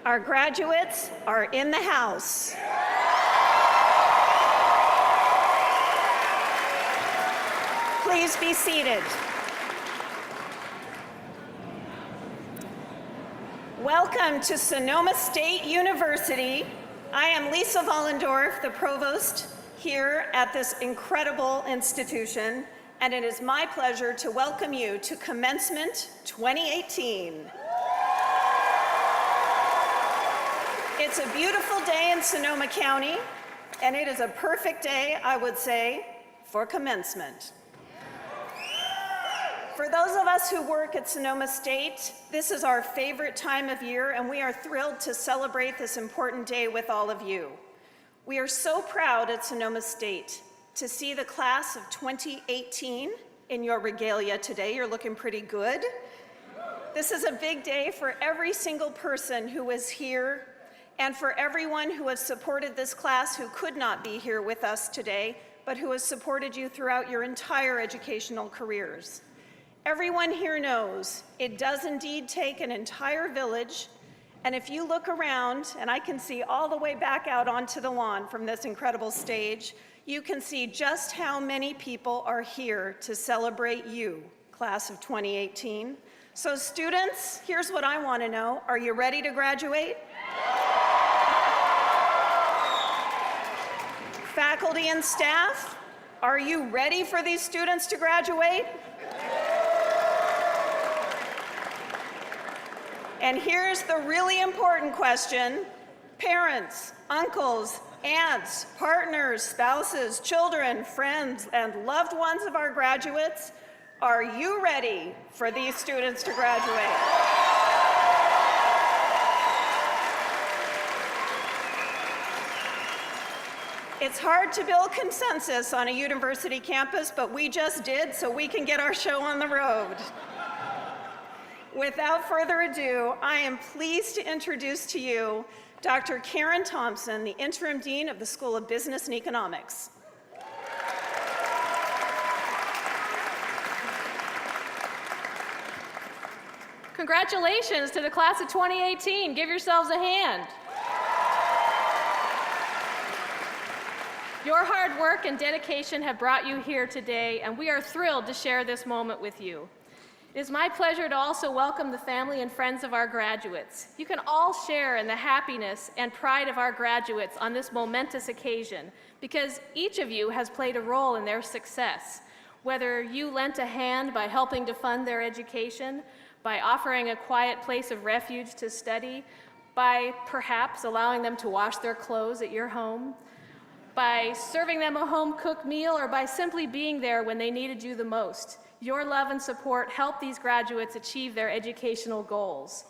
Our graduates are in the house. Please be seated. Welcome to Sonoma State University. I am Lisa Vollendorf, the provost here at this incredible institution, and it is my pleasure to welcome you to Commencement 2018. It's a beautiful day in Sonoma County, and it is a perfect day, I would say, for commencement. For those of us who work at Sonoma State, this is our favorite time of year, and we are thrilled to celebrate this important day with all of you. We are so proud at Sonoma State to see the class of 2018 in your regalia today. You're looking pretty good. This is a big day for every single person who is here and for everyone who has supported this class who could not be here with us today, but who has supported you throughout your entire educational careers. Everyone here knows it does indeed take an entire village, and if you look around, and I can see all the way back out onto the lawn from this incredible stage, you can see just how many people are here to celebrate you, class of 2018. So students, here's what I want to know. Are you ready to graduate? Faculty and staff, are you ready for these students to graduate? And here's the really important question. Parents, uncles, aunts, partners, spouses, children, friends, and loved ones of our graduates, are you ready for these students to graduate? It's hard to build consensus on a university campus, but we just did, so we can get our show on the road. Without further ado, I am pleased to introduce to you Dr. Karen Thompson, the Interim Dean of the School of Business and Economics. Congratulations to the class of 2018. Give yourselves a hand. Your hard work and dedication have brought you here today, and we are thrilled to share this moment with you. It is my pleasure to also welcome the family and friends of our graduates. You can all share in the happiness and pride of our graduates on this momentous occasion because each of you has played a role in their success. Whether you lent a hand by helping to fund their education, by offering a quiet place of refuge to study, by perhaps allowing them to wash their clothes at your home, by serving them a home-cooked meal, or by simply being there when they needed you the most. Your love and support help these graduates achieve their educational goals.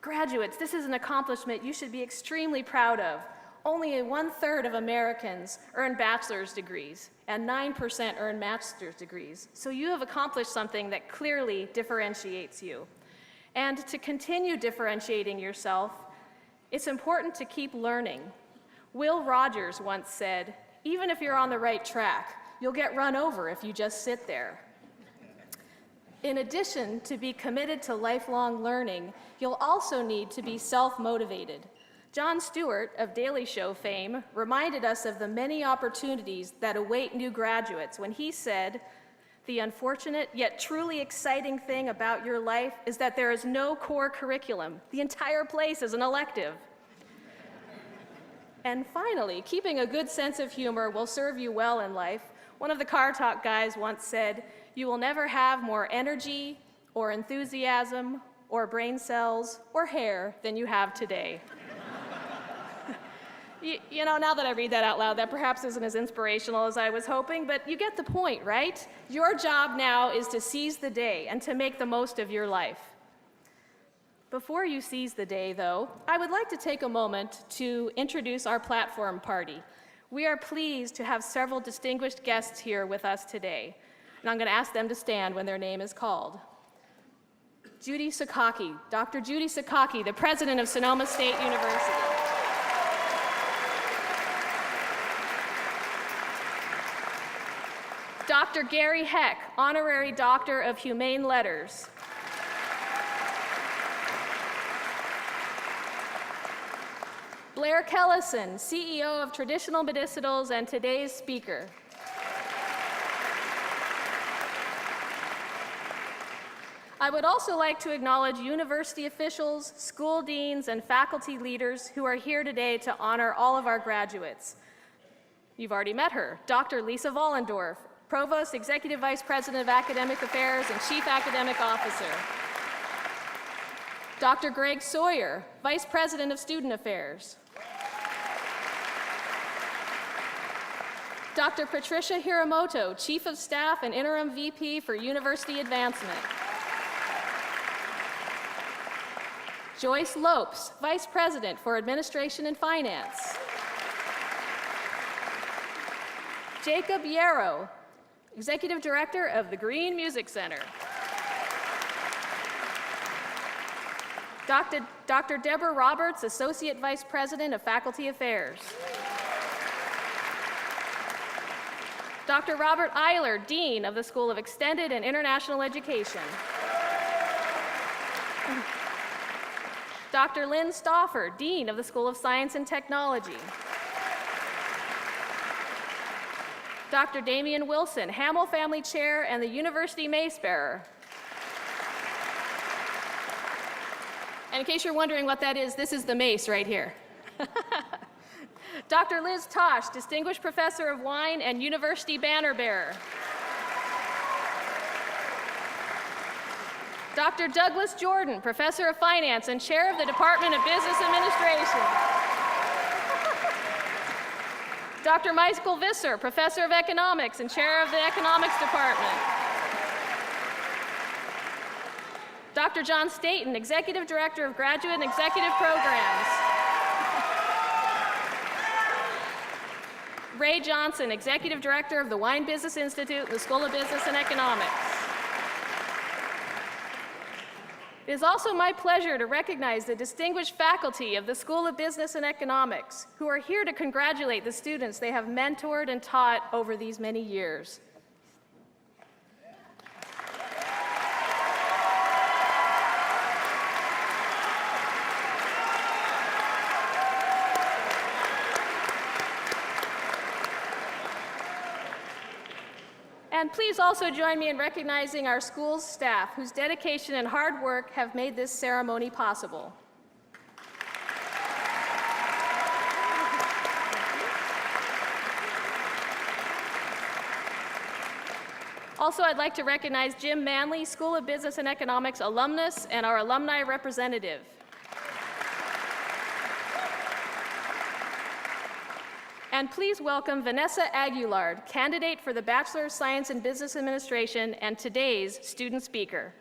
Graduates, this is an accomplishment you should be extremely proud of. Only 1/3 of Americans earn bachelor's degrees, and 9% earn master's degrees. So you have accomplished something that clearly differentiates you. And to continue differentiating yourself, it's important to keep learning. Will Rogers once said, "Even if you're on the right track, you'll get run over if you just sit there." In addition to be committed to lifelong learning, you'll also need to be self-motivated. Jon Stewart of Daily Show fame reminded us of the many opportunities that await new graduates when he said, "The unfortunate yet truly exciting thing about your life is that there is no core curriculum. The entire place is an elective." And finally, keeping a good sense of humor will serve you well in life. One of the Car Talk guys once said, "You will never have more energy or enthusiasm or brain cells or hair than you have today." You know, now that I read that out loud, that perhaps isn't as inspirational as I was hoping, but you get the point, right? Your job now is to seize the day and to make the most of your life. Before you seize the day, though, I would like to take a moment to introduce our platform party. We are pleased to have several distinguished guests here with us today, and I'm going to ask them to stand when their name is called. Judy Sakaki, Dr. Judy Sakaki, the president of Sonoma State University. Dr. Gary Heck, Honorary Doctor of Humane Letters. Blair Kellison, CEO of Traditional Medicinals and today's speaker. I would also like to acknowledge university officials, school deans, and faculty leaders who are here today to honor all of our graduates. You've already met her, Dr. Lisa Vollendorf, Provost, Executive Vice President of Academic Affairs, and Chief Academic Officer. Dr. Greg Sawyer, Vice President of Student Affairs. Dr. Patricia Hiramoto, Chief of Staff and Interim VP for University Advancement. Joyce Lopes, Vice President for Administration and Finance. Jacob Yarrow, Executive Director of the Green Music Center. Dr. Deborah Roberts, Associate Vice President of Faculty Affairs. Dr. Robert Eiler, Dean of the School of Extended and International Education. Dr. Lynn Stauffer, Dean of the School of Science and Technology. Dr. Damian Wilson, Hamill Family Chair and the University Mace Bearer. And in case you're wondering what that is, this is the mace right here. Dr. Liz Tosh, Distinguished Professor of Wine and University Banner Bearer. Dr. Douglas Jordan, Professor of Finance and Chair of the Department of Business Administration. Dr. Michael Visser, Professor of Economics and Chair of the Economics Department. Dr. John Staten, Executive Director of Graduate and Executive Programs. Ray Johnson, Executive Director of the Wine Business Institute and the School of Business and Economics. It is also my pleasure to recognize the distinguished faculty of the School of Business and Economics who are here to congratulate the students they have mentored and taught over these many years. And please also join me in recognizing our school's staff, whose dedication and hard work have made this ceremony possible. Also, I'd like to recognize Jim Manley, School of Business and Economics alumnus, and our alumni representative. And please welcome Vanessa Aguilard, candidate for the Bachelor of Science in Business Administration and today's student speaker.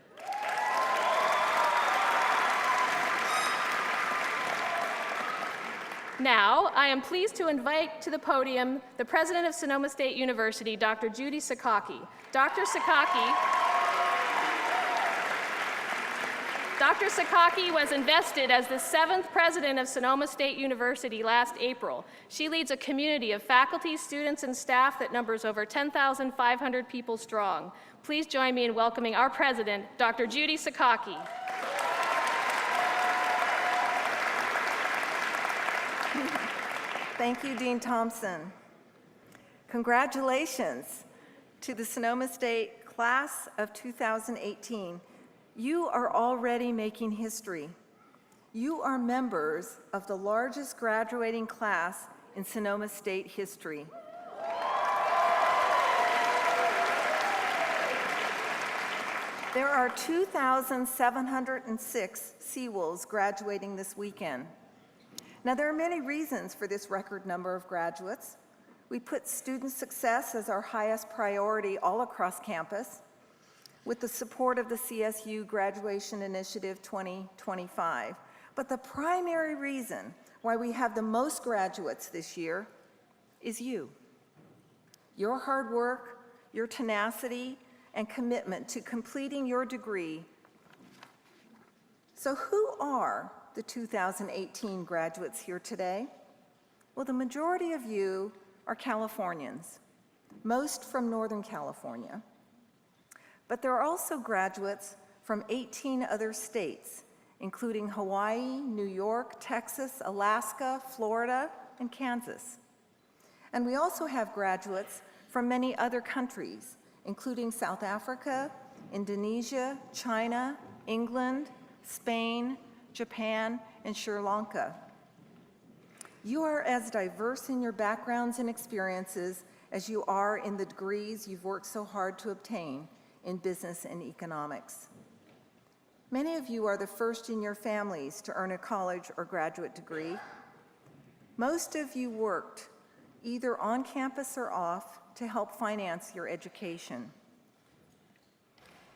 Now, I am pleased to invite to the podium the president of Sonoma State University, Dr. Judy Sakaki. Dr. Sakaki was invested as the 7th president of Sonoma State University last April. She leads a community of faculty, students, and staff that numbers over 10,500 people strong. Please join me in welcoming our president, Dr. Judy Sakaki. Thank you, Dean Thompson. Congratulations to the Sonoma State Class of 2018. You are already making history. You are members of the largest graduating class in Sonoma State history. There are 2,706 CWILs graduating this weekend. Now, there are many reasons for this record number of graduates. We put student success as our highest priority all across campus, with the support of the CSU Graduation Initiative 2025. But the primary reason why we have the most graduates this year is you. Your hard work, your tenacity, and commitment to completing your degree. So who are the 2018 graduates here today? Well, the majority of you are Californians, most from Northern California. But there are also graduates from 18 other states, including Hawaii, New York, Texas, Alaska, Florida, and Kansas. And we also have graduates from many other countries, including South Africa, Indonesia, China, England, Spain, Japan, and Sri Lanka. You are as diverse in your backgrounds and experiences as you are in the degrees you've worked so hard to obtain in business and economics. Many of you are the first in your families to earn a college or graduate degree. Most of you worked either on campus or off to help finance your education.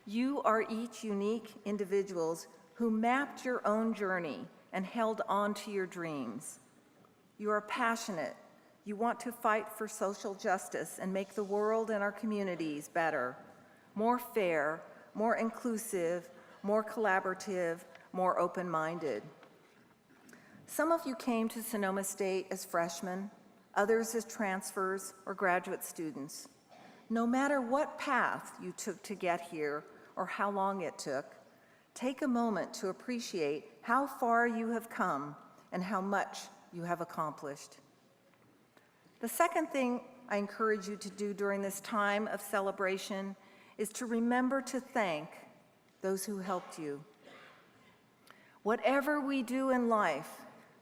You are each unique individuals who mapped your own journey and held on to your dreams. You are passionate. You want to fight for social justice and make the world and our communities better, more fair, more inclusive, more collaborative, more open-minded. Some of you came to Sonoma State as freshmen, others as transfers or graduate students. No matter what path you took to get here or how long it took, take a moment to appreciate how far you have come and how much you have accomplished. The second thing I encourage you to do during this time of celebration is to remember to thank those who helped you. Whatever we do in life,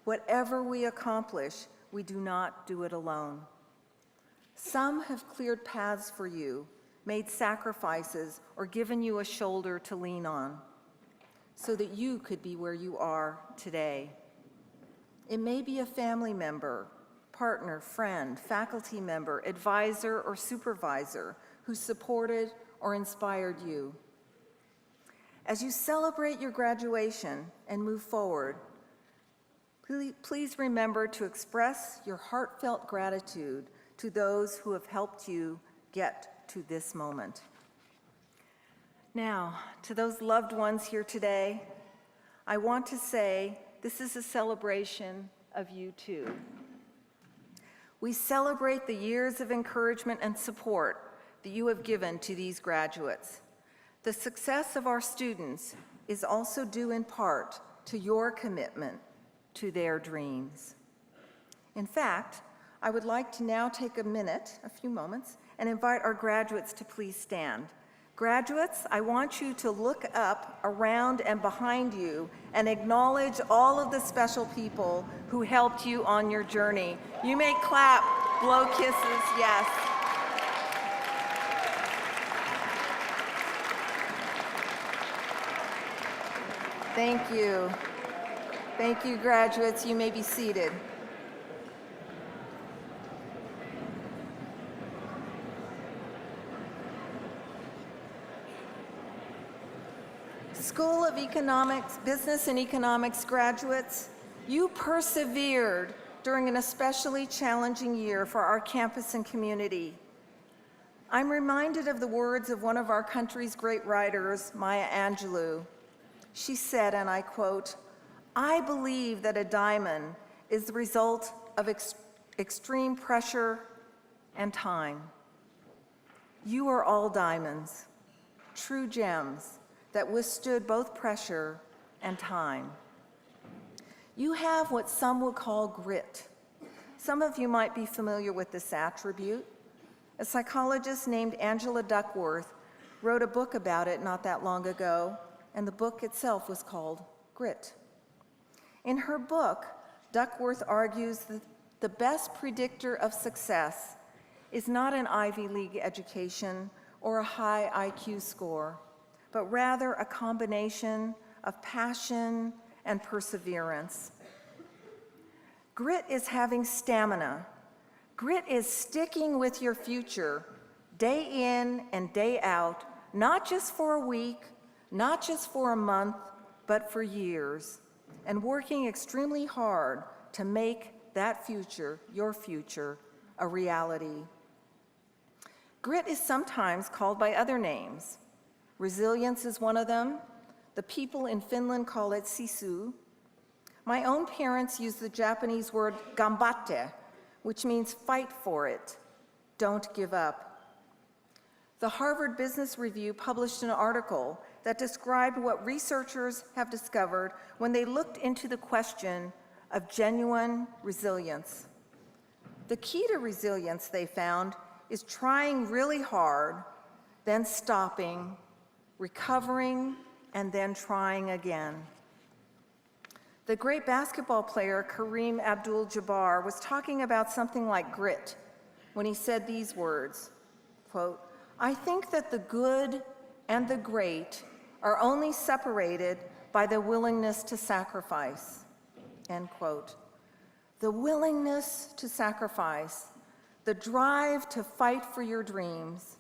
whatever we accomplish, we do not do it alone. Some have cleared paths for you, made sacrifices, or given you a shoulder to lean on so that you could be where you are today. It may be a family member, partner, friend, faculty member, advisor, or supervisor who supported or inspired you. As you celebrate your graduation and move forward, please remember to express your heartfelt gratitude to those who have helped you get to this moment. Now, to those loved ones here today, I want to say this is a celebration of you too. We celebrate the years of encouragement and support that you have given to these graduates. The success of our students is also due in part to your commitment to their dreams. In fact, I would like to now take a few moments, and invite our graduates to please stand. Graduates, I want you to look up, around, and behind you and acknowledge all of the special people who helped you on your journey. You may clap, blow kisses, yes. Thank you. Thank you, graduates. You may be seated. School of Economics, Business and Economics graduates, you persevered during an especially challenging year for our campus and community. I'm reminded of the words of one of our country's great writers, Maya Angelou. She said, and I quote, "I believe that a diamond is the result of extreme pressure and time." You are all diamonds, true gems that withstood both pressure and time. You have what some would call grit. Some of you might be familiar with this attribute. A psychologist named Angela Duckworth wrote a book about it not that long ago, and the book itself was called Grit. In her book, Duckworth argues that the best predictor of success is not an Ivy League education or a high IQ score, but rather a combination of passion and perseverance. Grit is having stamina. Grit is sticking with your future day in and day out, not just for a week, not just for a month, but for years, and working extremely hard to make that future, your future, a reality. Grit is sometimes called by other names. Resilience is one of them. The people in Finland call it sisu. My own parents use the Japanese word gambatte, which means fight for it, don't give up. The Harvard Business Review published an article that described what researchers have discovered when they looked into the question of genuine resilience. The key to resilience, they found, is trying really hard, then stopping, recovering, and then trying again. The great basketball player Kareem Abdul-Jabbar was talking about something like grit when he said these words, quote, "I think that the good and the great are only separated by the willingness to sacrifice," end quote. The willingness to sacrifice, the drive to fight for your dreams,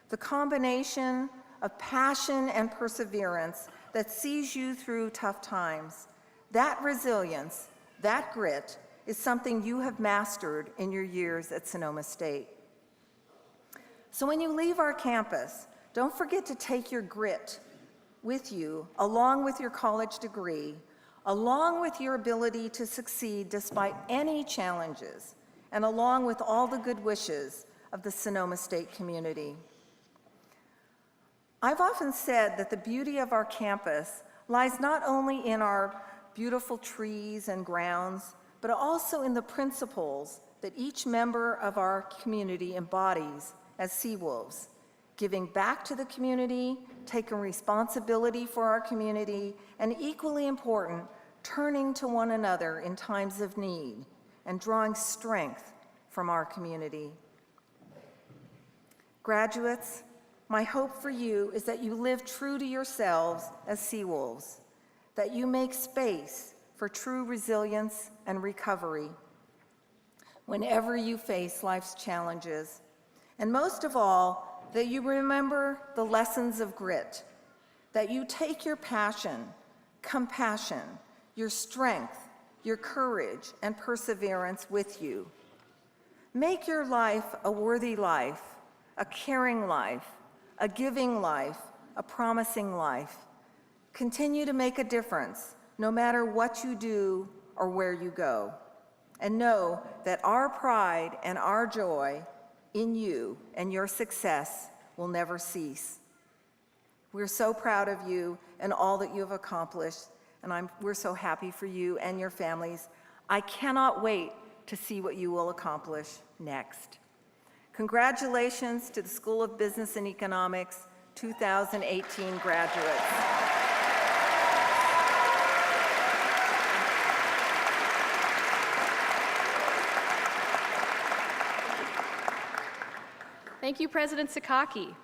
the combination of passion and perseverance that sees you through tough times, that resilience, that grit is something you have mastered in your years at Sonoma State. So when you leave our campus, don't forget to take your grit with you, along with your college degree, along with your ability to succeed despite any challenges, and along with all the good wishes of the Sonoma State community. I've often said that the beauty of our campus lies not only in our beautiful trees and grounds, but also in the principles that each member of our community embodies as Seawolves, giving back to the community, taking responsibility for our community, and equally important, turning to one another in times of need and drawing strength from our community. Graduates, my hope for you is that you live true to yourselves as Seawolves, that you make space for true resilience and recovery whenever you face life's challenges, and most of all, that you remember the lessons of grit, that you take your passion, compassion, your strength, your courage, and perseverance with you. Make your life a worthy life, a caring life, a giving life, a promising life. Continue to make a difference, no matter what you do or where you go. And know that our pride and our joy in you and your success will never cease. We're so proud of you and all that you have accomplished, and we're so happy for you and your families. I cannot wait to see what you will accomplish next. Congratulations to the School of Business and Economics 2018 graduates. Thank you, President Sakaki.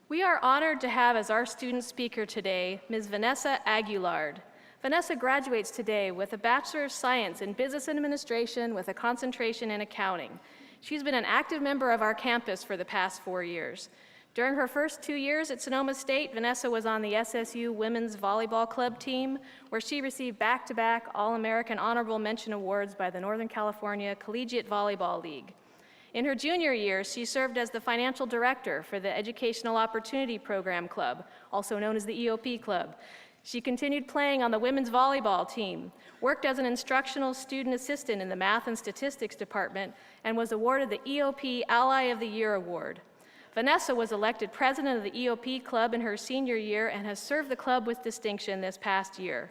We are honored to have as our student speaker today, Ms. Vanessa Aguilard. Vanessa graduates today with a Bachelor of Science in Business Administration with a concentration in accounting. She's been an active member of our campus for the past 4 years. During her first 2 years at Sonoma State, Vanessa was on the SSU Women's Volleyball Club team, where she received back-to-back All-American Honorable Mention Awards by the Northern California Collegiate Volleyball League. In her junior year, she served as the financial director for the Educational Opportunity Program Club, also known as the EOP Club. She continued playing on the women's volleyball team, worked as an instructional student assistant in the Math and Statistics Department, and was awarded the EOP Ally of the Year Award. Vanessa was elected president of the EOP Club in her senior year and has served the club with distinction this past year.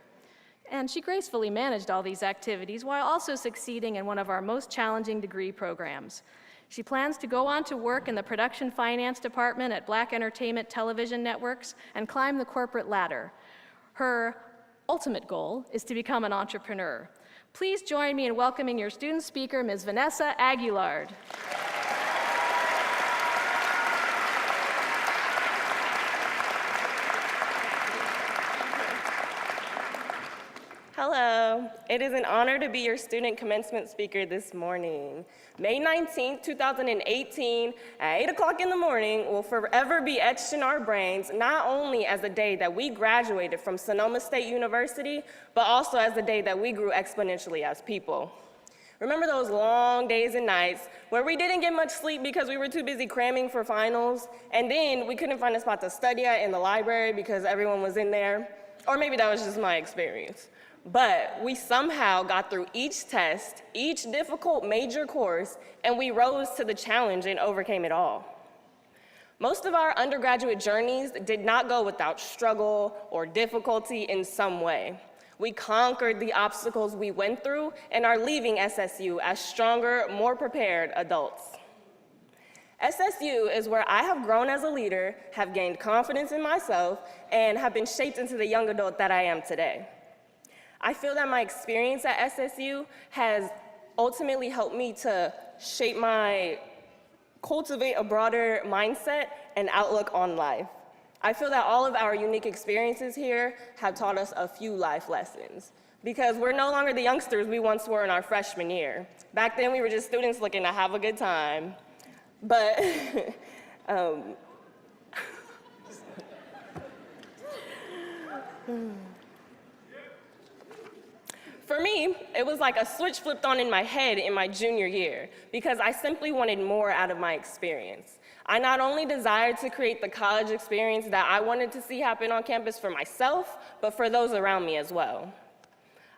And she gracefully managed all these activities while also succeeding in one of our most challenging degree programs. She plans to go on to work in the production finance department at Black Entertainment Television Networks and climb the corporate ladder. Her ultimate goal is to become an entrepreneur. Please join me in welcoming your student speaker, Ms. Vanessa Aguilard. Hello, it is an honor to be your student commencement speaker this morning. May 19th, 2018, at 8 o'clock in the morning will forever be etched in our brains, not only as the day that we graduated from Sonoma State University, but also as the day that we grew exponentially as people. Remember those long days and nights where we didn't get much sleep because we were too busy cramming for finals, and then we couldn't find a spot to study at in the library because everyone was in there? Or maybe that was just my experience. But we somehow got through each test, each difficult major course, and we rose to the challenge and overcame it all. Most of our undergraduate journeys did not go without struggle or difficulty in some way. We conquered the obstacles we went through and are leaving SSU as stronger, more prepared adults. SSU is where I have grown as a leader, have gained confidence in myself, and have been shaped into the young adult that I am today. I feel that my experience at SSU has ultimately helped me to cultivate a broader mindset and outlook on life. I feel that all of our unique experiences here have taught us a few life lessons, because we're no longer the youngsters we once were in our freshman year. Back then, we were just students looking to have a good time. But for me, it was like a switch flipped on in my head in my junior year, because I simply wanted more out of my experience. I not only desired to create the college experience that I wanted to see happen on campus for myself, but for those around me as well.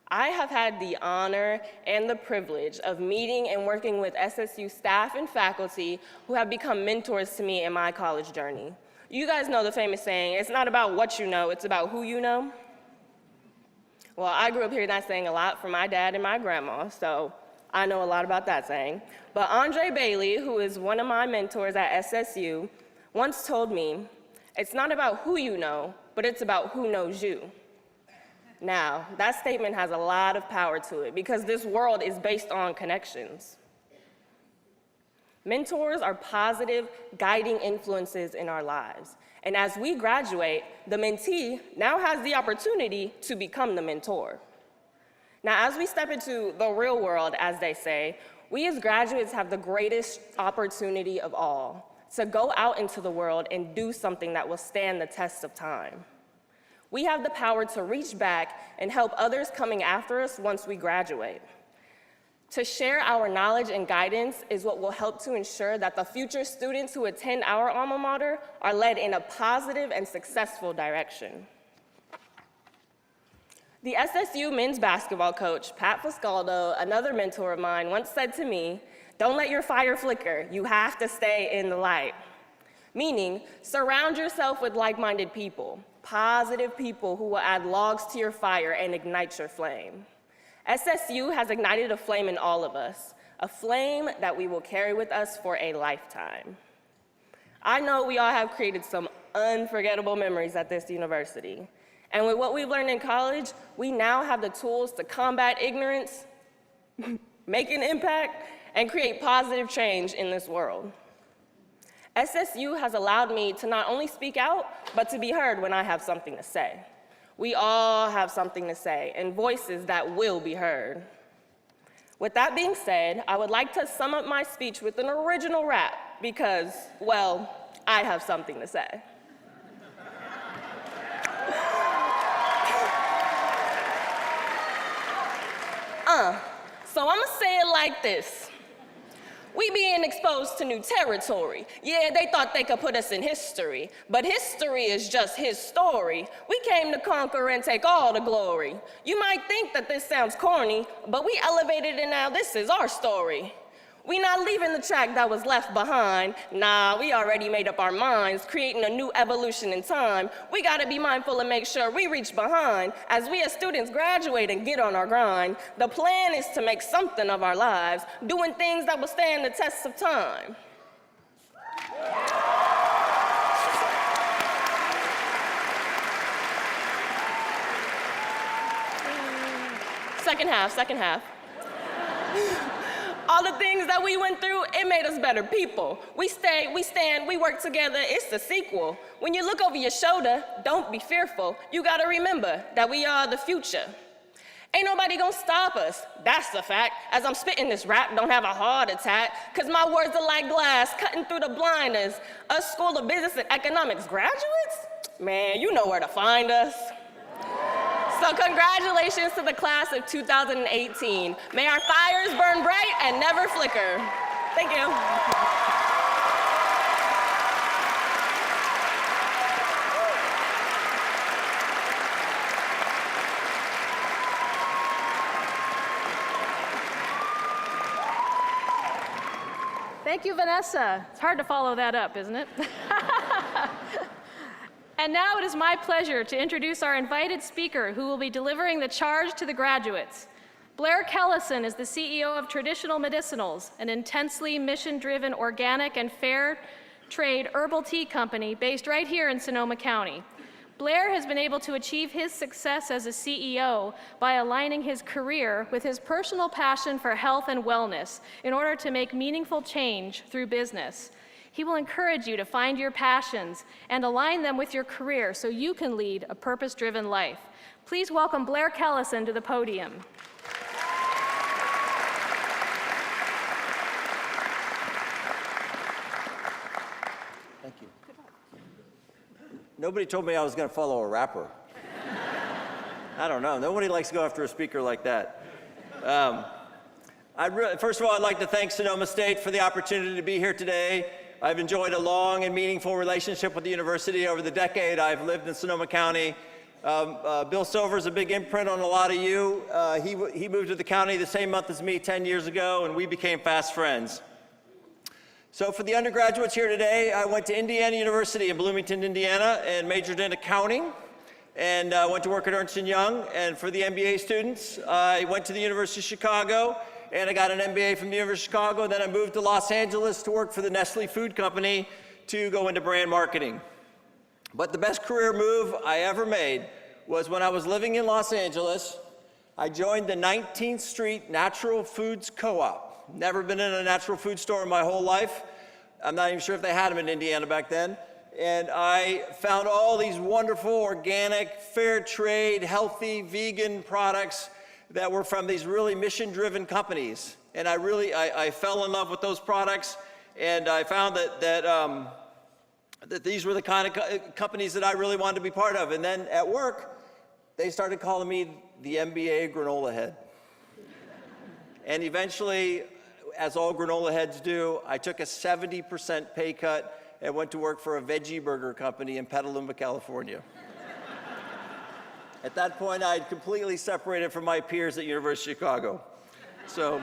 I have had the honor and the privilege of meeting and working with SSU staff and faculty who have become mentors to me in my college journey. You guys know the famous saying, it's not about what you know, it's about who you know. Well, I grew up hearing that saying a lot from my dad and my grandma, so I know a lot about that saying. But Andre Bailey, who is one of my mentors at SSU, once told me, it's not about who you know, but it's about who knows you. Now, that statement has a lot of power to it, because this world is based on connections. Mentors are positive, guiding influences in our lives. And as we graduate, the mentee now has the opportunity to become the mentor. Now, as we step into the real world, as they say, we as graduates have the greatest opportunity of all, to go out into the world and do something that will stand the test of time. We have the power to reach back and help others coming after us once we graduate. To share our knowledge and guidance is what will help to ensure that the future students who attend our alma mater are led in a positive and successful direction. The SSU men's basketball coach, Pat Foscaldo, another mentor of mine, once said to me, "Don't let your fire flicker, you have to stay in the light." Meaning, surround yourself with like-minded people, positive people who will add logs to your fire and ignite your flame. SSU has ignited a flame in all of us, a flame that we will carry with us for a lifetime. I know we all have created some unforgettable memories at this university. And with what we've learned in college, we now have the tools to combat ignorance, make an impact, and create positive change in this world. SSU has allowed me to not only speak out, but to be heard when I have something to say. We all have something to say, and voices that will be heard. With that being said, I would like to sum up my speech with an original rap because, well, I have something to say. So I'ma say it like this. We being exposed to new territory. Yeah, they thought they could put us in history, but history is just his story. We came to conquer and take all the glory. You might think that this sounds corny, but we elevated it, now this is our story. We not leaving the track that was left behind. Nah, we already made up our minds, creating a new evolution in time. We gotta be mindful and make sure we reach behind. As we as students graduate and get on our grind, the plan is to make something of our lives, doing things that will stand the test of time. Second half. All the things that we went through, it made us better people. We stayed, we stand, we work together, it's the sequel. When you look over your shoulder, don't be fearful. You gotta remember that we are the future. Ain't nobody gonna stop us, that's the fact. As I'm spitting this rap, don't have a heart attack, cause my words are like glass, cutting through the blinders. Us School of Business and Economics graduates? Man, you know where to find us. So congratulations to the class of 2018. May our fires burn bright and never flicker. Thank you. Thank you, Vanessa. It's hard to follow that up, isn't it? And now it is my pleasure to introduce our invited speaker who will be delivering the charge to the graduates. Blair Kellison is the CEO of Traditional Medicinals, an intensely mission-driven organic and fair trade herbal tea company based right here in Sonoma County. Blair has been able to achieve his success as a CEO by aligning his career with his personal passion for health and wellness in order to make meaningful change through business. He will encourage you to find your passions and align them with your career so you can lead a purpose-driven life. Please welcome Blair Kellison to the podium. Thank you. Nobody told me I was going to follow a rapper. I don't know. Nobody likes to go after a speaker like that. First of all, I'd like to thank Sonoma State for the opportunity to be here today. I've enjoyed a long and meaningful relationship with the university over the decade I've lived in Sonoma County. Bill Silver's a big imprint on a lot of you. He moved to the county the same month as me 10 years ago, and we became fast friends. So for the undergraduates here today, I went to Indiana University in Bloomington, Indiana, and majored in accounting, and went to work at Ernst & Young. And for the MBA students, I went to the University of Chicago, and I got an MBA from the University of Chicago. Then I moved to Los Angeles to work for the Nestle Food Company to go into brand marketing. But the best career move I ever made was when I was living in Los Angeles. I joined the 19th Street Natural Foods Co-op. Never been in a natural food store in my whole life. I'm not even sure if they had them in Indiana back then. And I found all these wonderful, organic, fair trade, healthy, vegan products that were from these really mission-driven companies. And I fell in love with those products, and I found that these were the kind of companies that I really wanted to be part of. And then at work, they started calling me the MBA granola head. And eventually, as all granola heads do, I took a 70% pay cut and went to work for a veggie burger company in Petaluma, California. At that point, I had completely separated from my peers at University of Chicago. So,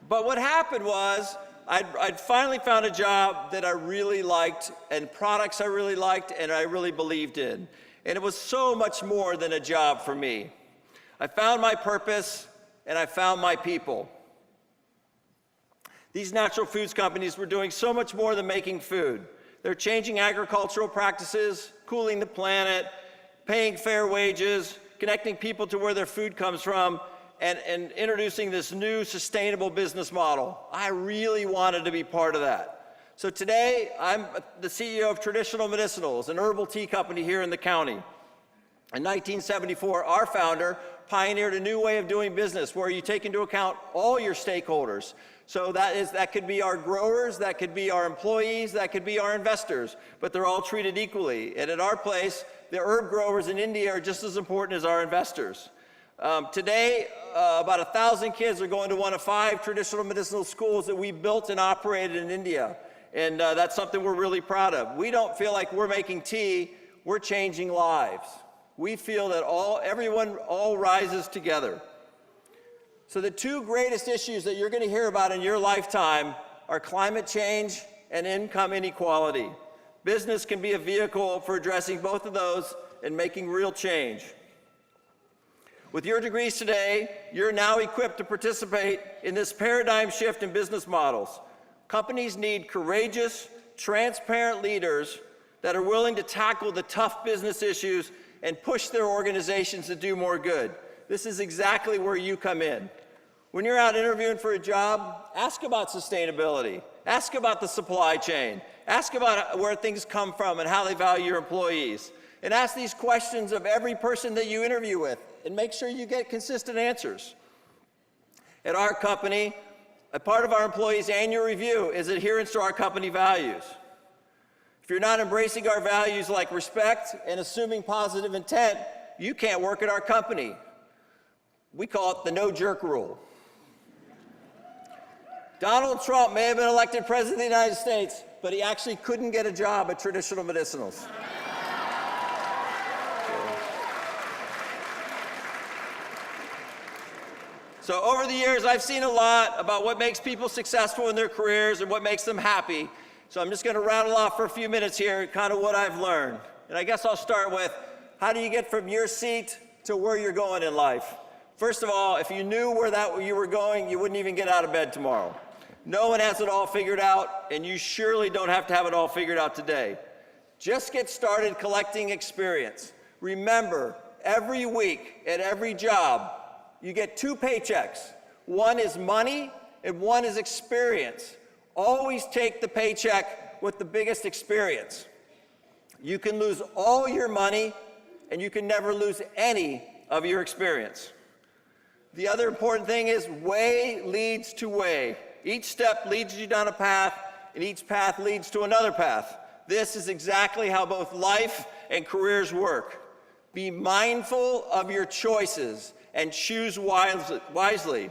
but what happened was, I'd finally found a job that I really liked, and products I really liked, and I really believed in. And it was so much more than a job for me. I found my purpose, and I found my people. These natural foods companies were doing so much more than making food. They're changing agricultural practices, cooling the planet, paying fair wages, connecting people to where their food comes from, and introducing this new sustainable business model. I really wanted to be part of that. So today, I'm the CEO of Traditional Medicinals, an herbal tea company here in the county. In 1974, our founder pioneered a new way of doing business where you take into account all your stakeholders. So that could be our growers, that could be our employees, that could be our investors, but they're all treated equally. And at our place, the herb growers in India are just as important as our investors. Today, about 1,000 kids are going to one of 5 traditional medicinal schools that we built and operated in India. And that's something we're really proud of. We don't feel like we're making tea, we're changing lives. We feel that everyone rises together. So the 2 greatest issues that you're going to hear about in your lifetime are climate change and income inequality. Business can be a vehicle for addressing both of those and making real change. With your degrees today, you're now equipped to participate in this paradigm shift in business models. Companies need courageous, transparent leaders that are willing to tackle the tough business issues and push their organizations to do more good. This is exactly where you come in. When you're out interviewing for a job, ask about sustainability. Ask about the supply chain. Ask about where things come from and how they value your employees. And ask these questions of every person that you interview with, and make sure you get consistent answers. At our company, a part of our employees' annual review is adherence to our company values. If you're not embracing our values like respect and assuming positive intent, you can't work at our company. We call it the no jerk rule. Donald Trump may have been elected president of the United States, but he actually couldn't get a job at Traditional Medicinals. So over the years, I've seen a lot about what makes people successful in their careers and what makes them happy. So I'm just going to rattle off for a few minutes here kind of what I've learned. And I guess I'll start with, how do you get from your seat to where you're going in life? First of all, if you knew where you were going, you wouldn't even get out of bed tomorrow. No one has it all figured out, and you surely don't have to have it all figured out today. Just get started collecting experience. Remember, every week at every job, you get 2 paychecks. One is money and one is experience. Always take the paycheck with the biggest experience. You can lose all your money and you can never lose any of your experience. The other important thing is way leads to way. Each step leads you down a path, and each path leads to another path. This is exactly how both life and careers work. Be mindful of your choices and choose wisely.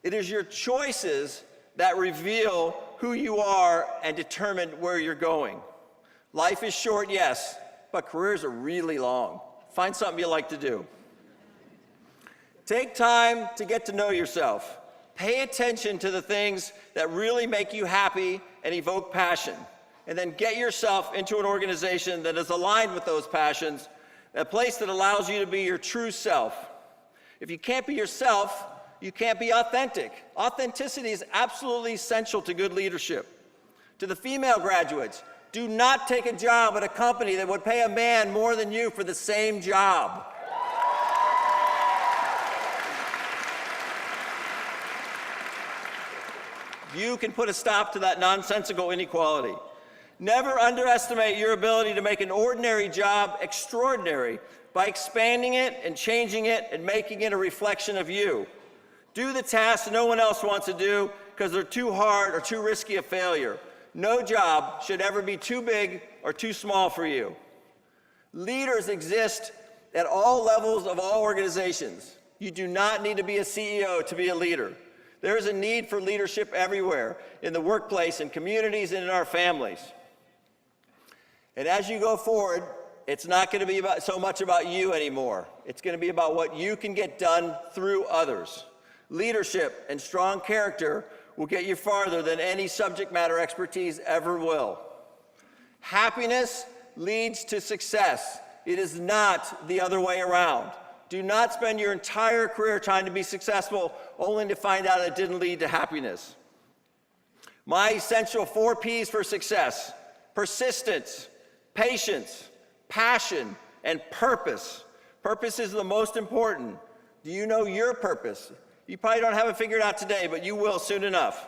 It is your choices that reveal who you are and determine where you're going. Life is short, yes, but careers are really long. Find something you like to do. Take time to get to know yourself. Pay attention to the things that really make you happy and evoke passion. And then get yourself into an organization that is aligned with those passions, a place that allows you to be your true self. If you can't be yourself, you can't be authentic. Authenticity is absolutely essential to good leadership. To the female graduates, do not take a job at a company that would pay a man more than you for the same job. You can put a stop to that nonsensical inequality. Never underestimate your ability to make an ordinary job extraordinary by expanding it and changing it and making it a reflection of you. Do the tasks no one else wants to do because they're too hard or too risky a failure. No job should ever be too big or too small for you. Leaders exist at all levels of all organizations. You do not need to be a CEO to be a leader. There is a need for leadership everywhere, in the workplace, in communities, and in our families. And as you go forward, it's not going to be so much about you anymore. It's going to be about what you can get done through others. Leadership and strong character will get you farther than any subject matter expertise ever will. Happiness leads to success. It is not the other way around. Do not spend your entire career trying to be successful only to find out it didn't lead to happiness. My essential 4 P's for success: persistence, patience, passion, and purpose. Purpose is the most important. Do you know your purpose? You probably don't have it figured out today, but you will soon enough.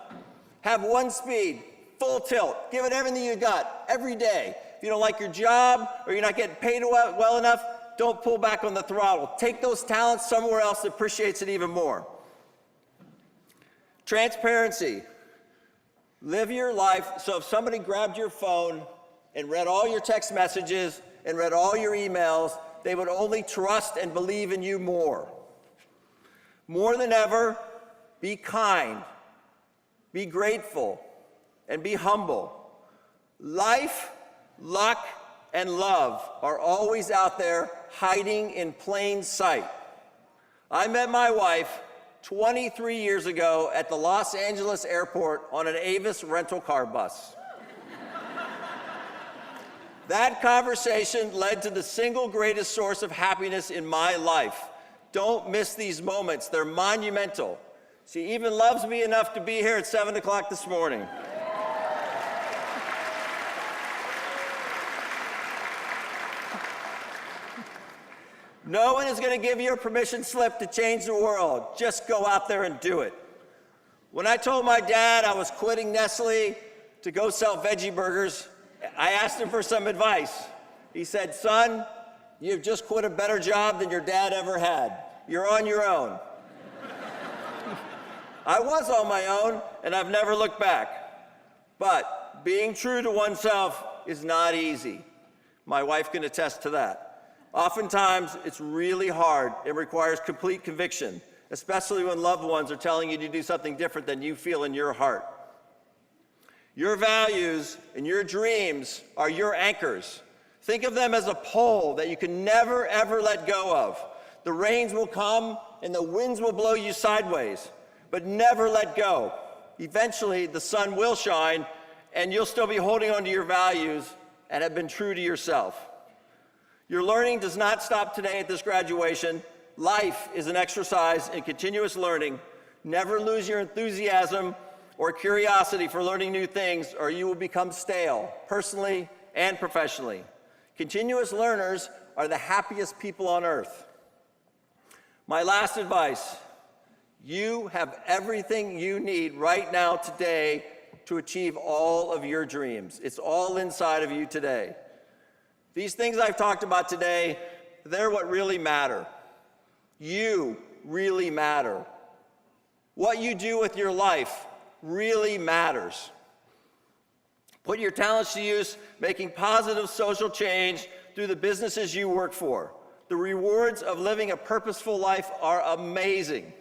Have 1 speed, full tilt. Give it everything you got every day. If you don't like your job or you're not getting paid well enough, don't pull back on the throttle. Take those talents somewhere else that appreciates it even more. Transparency. Live your life so if somebody grabbed your phone and read all your text messages and read all your emails, they would only trust and believe in you more. More than ever, be kind, be grateful, and be humble. Life, luck, and love are always out there hiding in plain sight. I met my wife 23 years ago at the Los Angeles airport on an Avis rental car bus. That conversation led to the single greatest source of happiness in my life. Don't miss these moments. They're monumental. She even loves me enough to be here at 7 o'clock this morning. No one is going to give you a permission slip to change the world. Just go out there and do it. When I told my dad I was quitting Nestle to go sell veggie burgers, I asked him for some advice. He said, "Son, you've just quit a better job than your dad ever had. You're on your own." I was on my own, and I've never looked back. But being true to oneself is not easy. My wife can attest to that. Oftentimes, it's really hard. It requires complete conviction, especially when loved ones are telling you to do something different than you feel in your heart. Your values and your dreams are your anchors. Think of them as a pole that you can never, ever let go of. The rains will come and the winds will blow you sideways, but never let go. Eventually, the sun will shine and you'll still be holding on to your values and have been true to yourself. Your learning does not stop today at this graduation. Life is an exercise in continuous learning. Never lose your enthusiasm or curiosity for learning new things, or you will become stale, personally and professionally. Continuous learners are the happiest people on earth. My last advice, you have everything you need right now today to achieve all of your dreams. It's all inside of you today. These things I've talked about today, they're what really matter. You really matter. What you do with your life really matters. Put your talents to use, making positive social change through the businesses you work for. The rewards of living a purposeful life are amazing.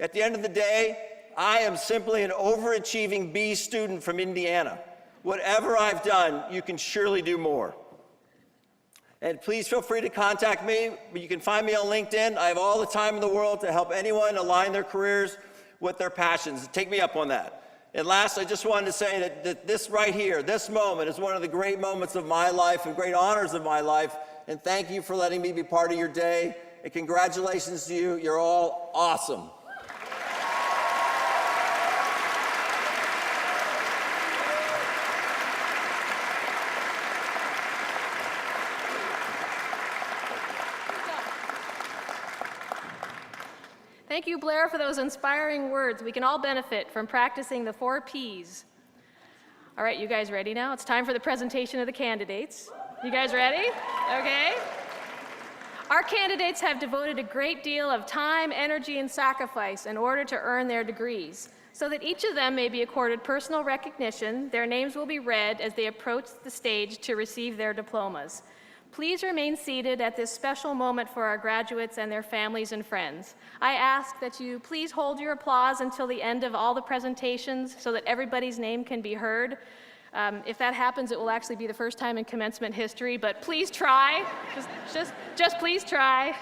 At the end of the day, I am simply an overachieving B student from Indiana. Whatever I've done, you can surely do more. And please feel free to contact me. You can find me on LinkedIn. I have all the time in the world to help anyone align their careers with their passions. Take me up on that. And last, I just wanted to say that this right here, this moment, is one of the great moments of my life and great honors of my life. And thank you for letting me be part of your day. And congratulations to you. You're all awesome. Thank you, Blair, for those inspiring words. We can all benefit from practicing the 4 Ps. All right, you guys ready now? It's time for the presentation of the candidates. You guys ready? Okay. Our candidates have devoted a great deal of time, energy, and sacrifice in order to earn their degrees. So that each of them may be accorded personal recognition, their names will be read as they approach the stage to receive their diplomas. Please remain seated at this special moment for our graduates and their families and friends. I ask that you please hold your applause until the end of all the presentations so that everybody's name can be heard. If that happens, it will actually be the first time in commencement history, but please try. Just please try.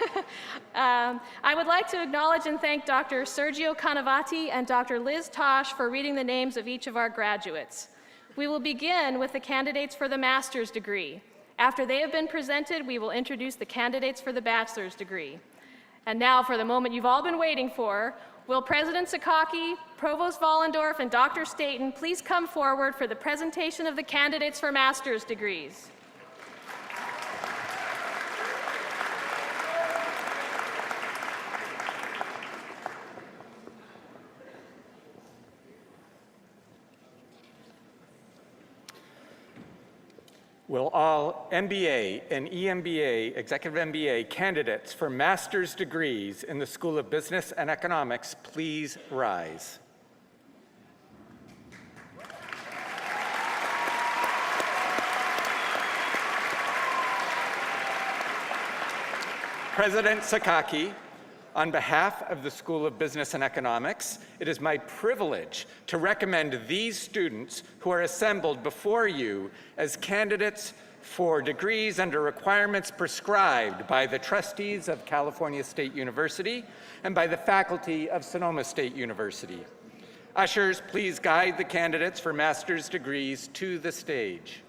I would like to acknowledge and thank Dr. Sergio Canavati and Dr. Liz Tosh for reading the names of each of our graduates. We will begin with the candidates for the master's degree. After they have been presented, we will introduce the candidates for the bachelor's degree. And now for the moment you've all been waiting for, will President Sakaki, Provost Vollendorf, and Dr. Staten please come forward for the presentation of the candidates for master's degrees. Will all MBA and EMBA, Executive MBA candidates for master's degrees in the School of Business and Economics please rise? President Sakaki, on behalf of the School of Business and Economics, it is my privilege to recommend these students who are assembled before you as candidates for degrees under requirements prescribed by the trustees of California State University and by the faculty of Sonoma State University. Ushers, please guide the candidates for master's degrees to the stage.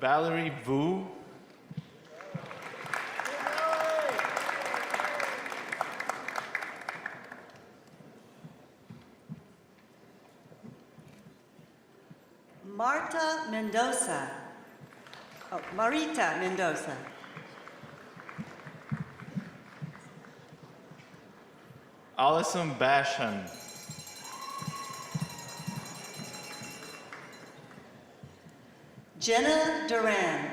Valerie Vu. Marta Mendoza. Oh, Marita Mendoza. Allison Basham. Jenna Duran.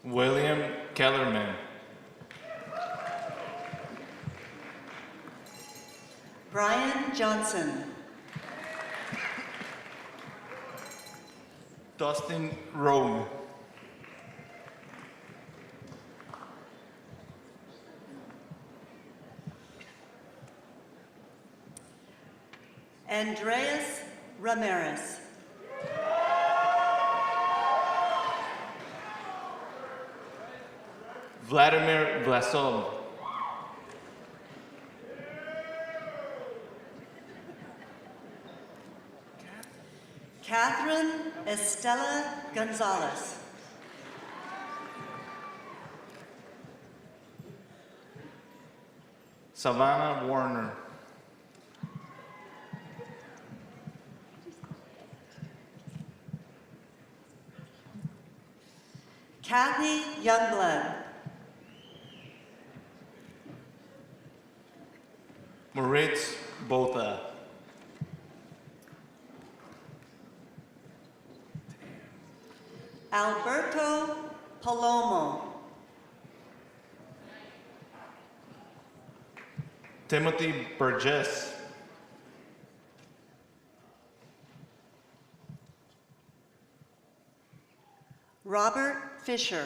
William Kellerman. Brian Johnson. Dustin Rowe. Andreas Ramirez. Vladimir Vlasov. Catherine Estela Gonzalez. Savannah Warner. Kathy Youngblood. Moritz Botha. Alberto Palomo. Timothy Burgess. Robert Fisher.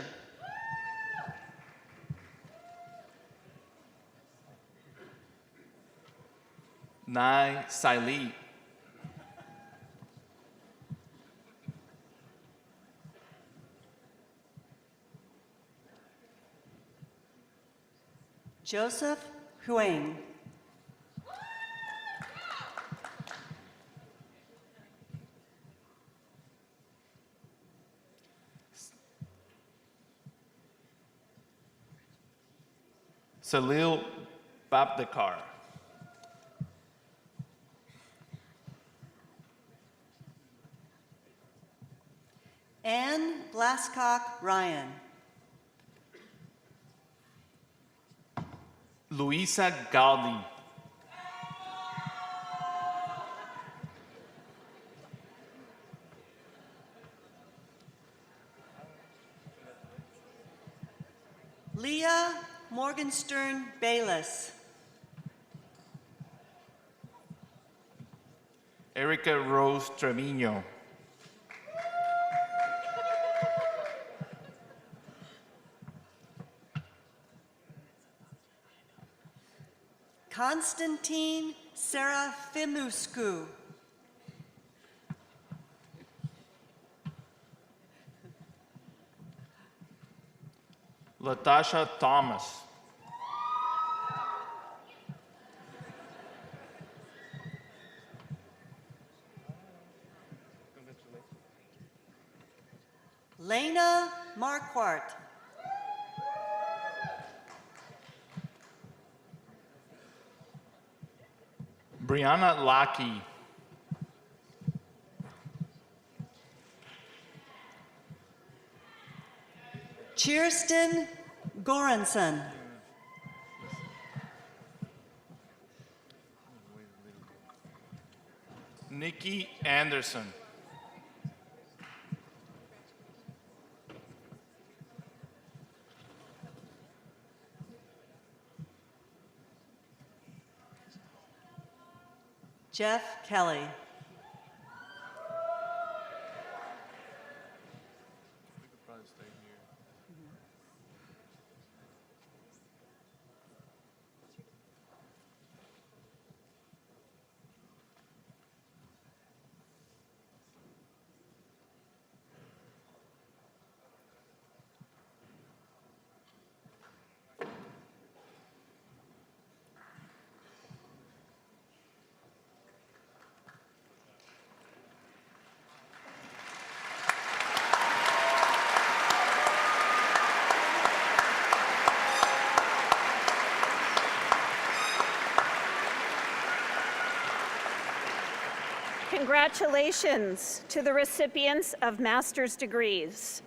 Nai Saili. Joseph Huang. Salil Babdekar. Anne Glasscock Ryan. Luisa Galdi. Leah Morgenstern Bayless. Erica Rose Trevino. Constantine Serafimuscu. Latasha Thomas. Lena Marquardt. Brianna Lackey. Kirsten Goranson. Nikki Anderson. Jeff Kelly. Congratulations to the recipients of master's degrees.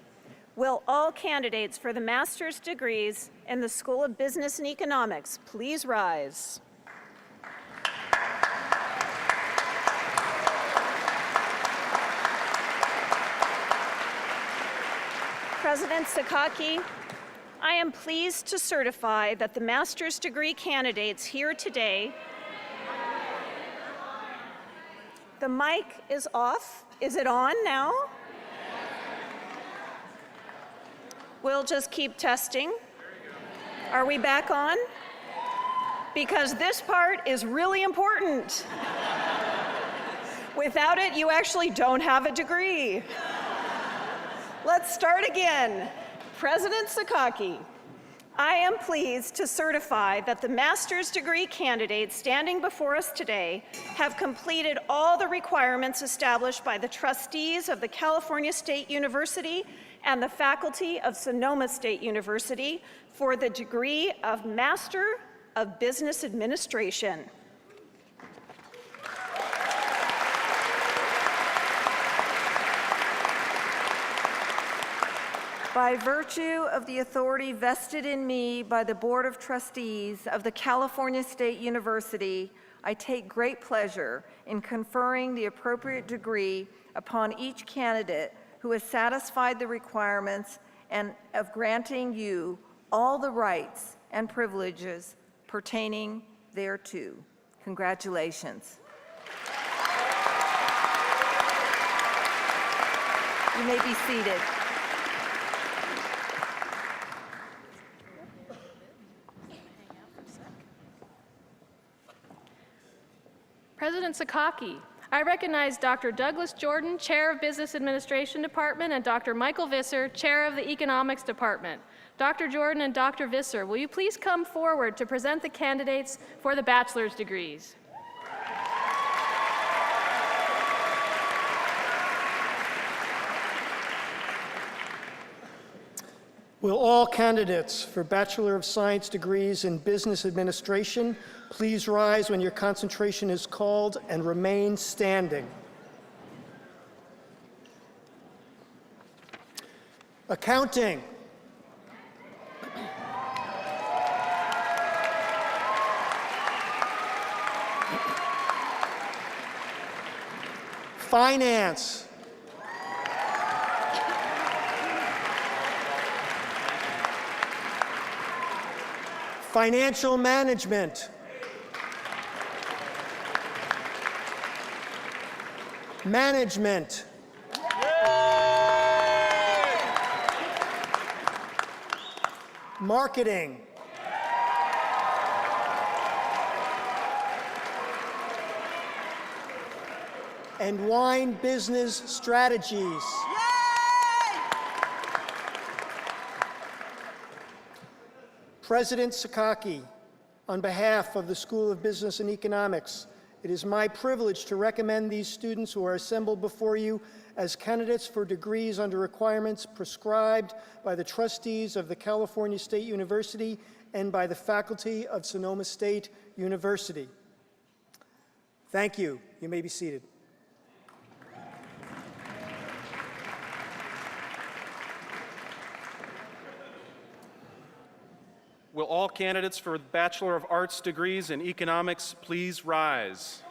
Will all candidates for the master's degrees in the School of Business and Economics please rise? President Sakaki, I am pleased to certify that the master's degree candidates here today. The mic is off. Is it on now? We'll just keep testing. Are we back on? Because this part is really important. Without it, you actually don't have a degree. Let's start again. President Sakaki, I am pleased to certify that the master's degree candidates standing before us today have completed all the requirements established by the trustees of the California State University and the faculty of Sonoma State University for the degree of Master of Business Administration. By virtue of the authority vested in me by the Board of Trustees of the California State University, I take great pleasure in conferring the appropriate degree upon each candidate who has satisfied the requirements and of granting you all the rights and privileges pertaining thereto. Congratulations. You may be seated. President Sakaki, I recognize Dr. Douglas Jordan, Chair of Business Administration Department, and Dr. Michael Visser, Chair of the Economics Department. Dr. Jordan and Dr. Visser, will you please come forward to present the candidates for the bachelor's degrees? Will all candidates for Bachelor of Science degrees in Business Administration please rise when your concentration is called and remain standing. Accounting. Finance. Financial management. Management. Marketing. And wine business strategies. President Sakaki, on behalf of the School of Business and Economics, it is my privilege to recommend these students who are assembled before you as candidates for degrees under requirements prescribed by the trustees of the California State University and by the faculty of Sonoma State University. Thank you. You may be seated. Will all candidates for Bachelor of Arts degrees in Economics please rise?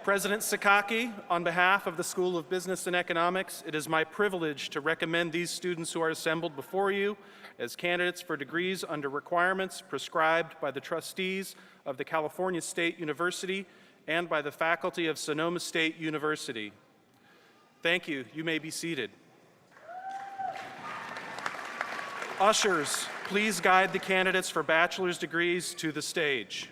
President Sakaki, on behalf of the School of Business and Economics, it is my privilege to recommend these students who are assembled before you as candidates for degrees under requirements prescribed by the trustees of the California State University and by the faculty of Sonoma State University. Thank you. You may be seated. Ushers, please guide the candidates for bachelor's degrees to the stage.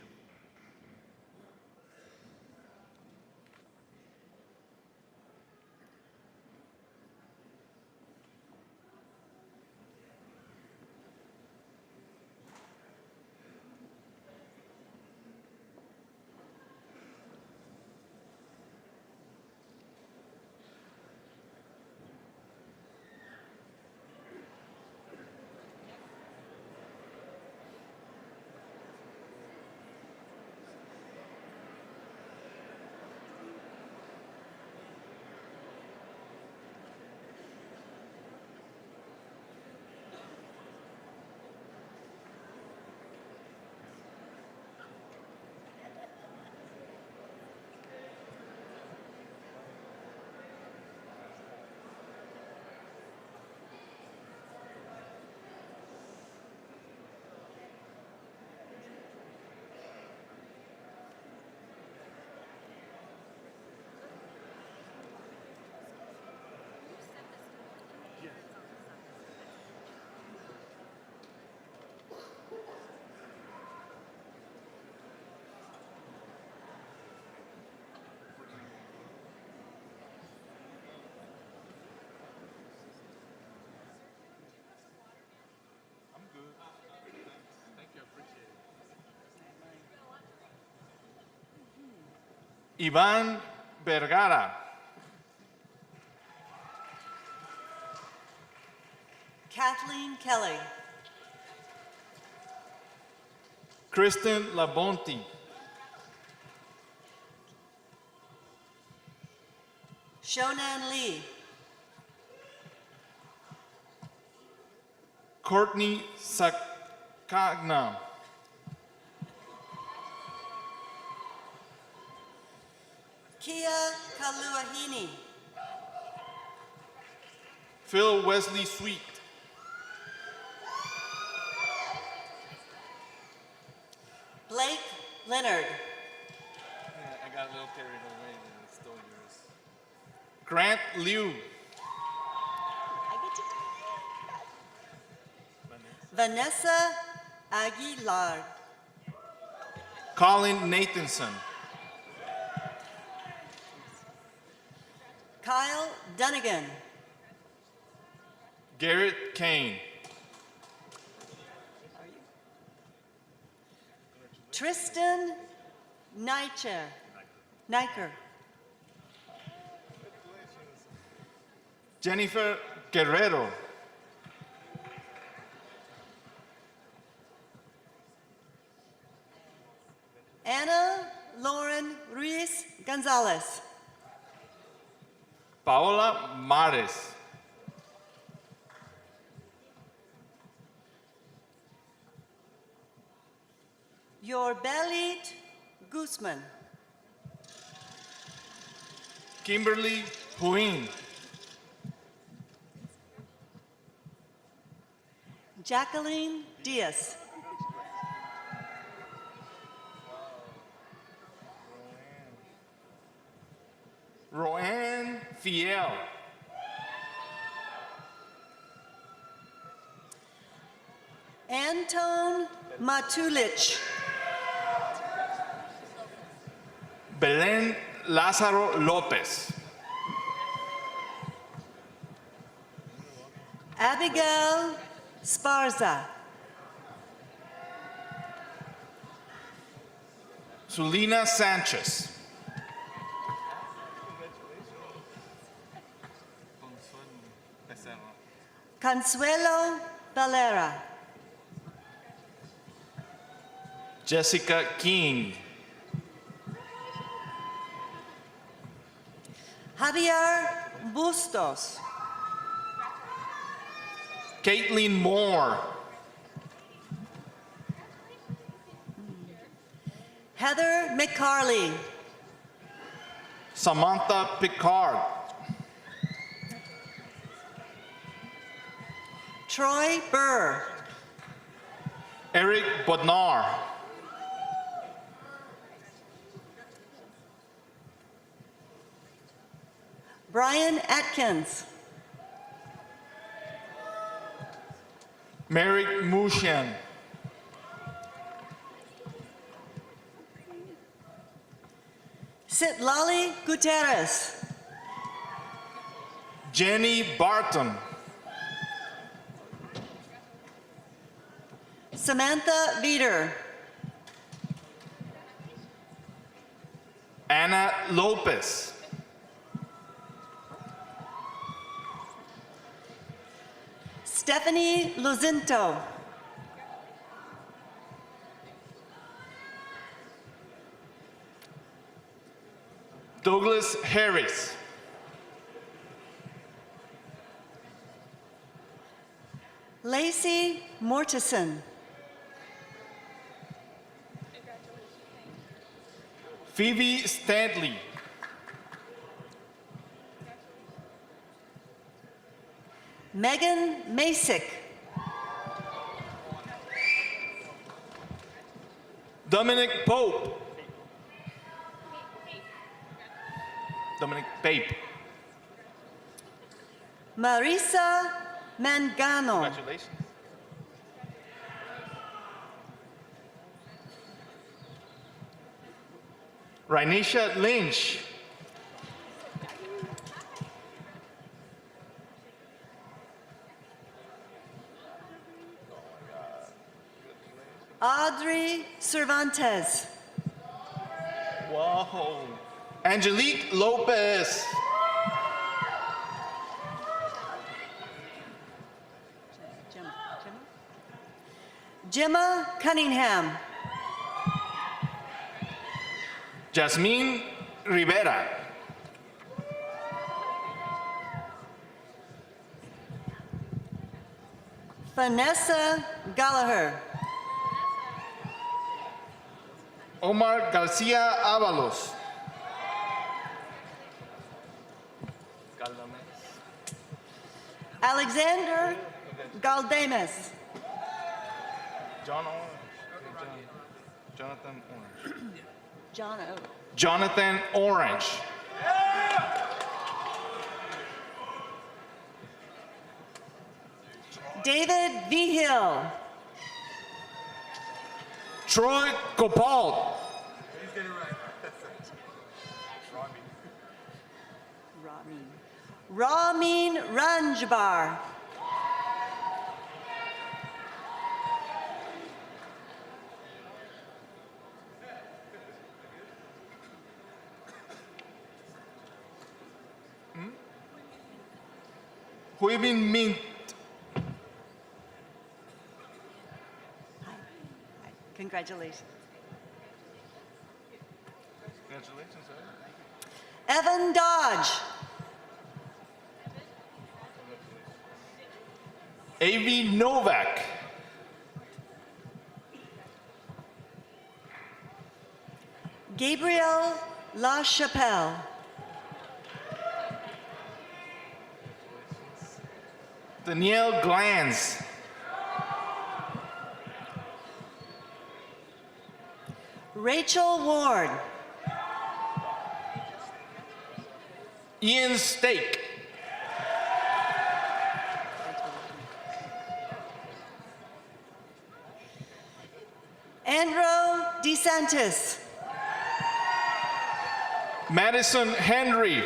Ivan Vergara. Kathleen Kelly. Kristen Labonte. Shonan Lee. Courtney Sakagna. Kia Kaluahini. Phil Wesley Sweet. Blake Leonard. I got a little carried away and stole yours. Grant Liu. Vanessa Aguilar. Colin Nathanson. Kyle Dunnigan. Garrett Kane. Tristan Niker. Jennifer Guerrero. Anna Lauren Ruiz Gonzalez. Paola Mares. Yorbelit Guzman. Kimberly Huin. Jacqueline Diaz. Roanne Fiel. Anton Matulich. Belen Lázaro López. Abigail Sparza. Zulina Sanchez. Consuelo Valera. Jessica King. Javier Bustos. Caitlin Moore. Heather McCarley. Samantha Picard. Troy Burr. Eric Bodnar. Brian Atkins. Merrick Mushan. Citlali Gutierrez. Jenny Barton. Samantha Veeder. Anna Lopez. Stephanie Luzinto. Douglas Harris. Lacey Mortison. Phoebe Stanley. Megan Masick. Dominic Pope. Dominic Pape. Marisa Mangano. Congratulations. Rainisha Lynch. Audrey Cervantes. Whoa. Angelique Lopez. Gemma Cunningham. Jasmine Rivera. Vanessa Gallagher. Omar Garcia Avalos. Alexander Galdames. John Orange. Jonathan Orange. John O. Jonathan Orange. David Vigil. Troy Copal. Ramin Ranjbar. Huibin Mint. Congratulations. Congratulations, Evan Dodge. Avi Novak. Gabriel LaChapelle. Danielle Glanz. Rachel Ward. Ian Stake. Andrew DeSantis. Madison Henry.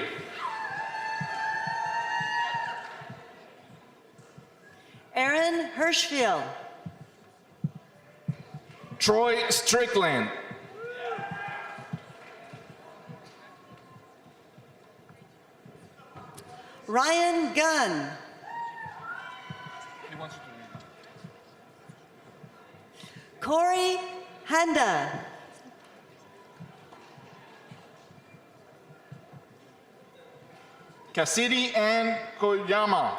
Aaron Hirschfield. Troy Strickland. Ryan Gunn. Corey Handa. Cassidy Ann Koyama.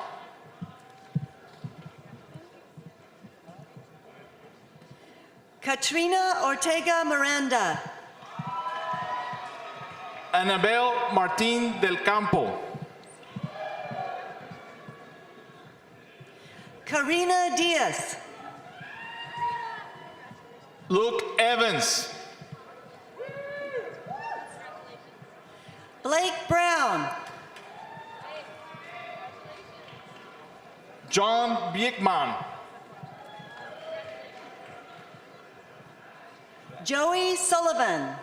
Katrina Ortega Miranda. Anabel Martin del Campo. Karina Diaz. Luke Evans. Blake Brown. John Biekman. Joey Sullivan.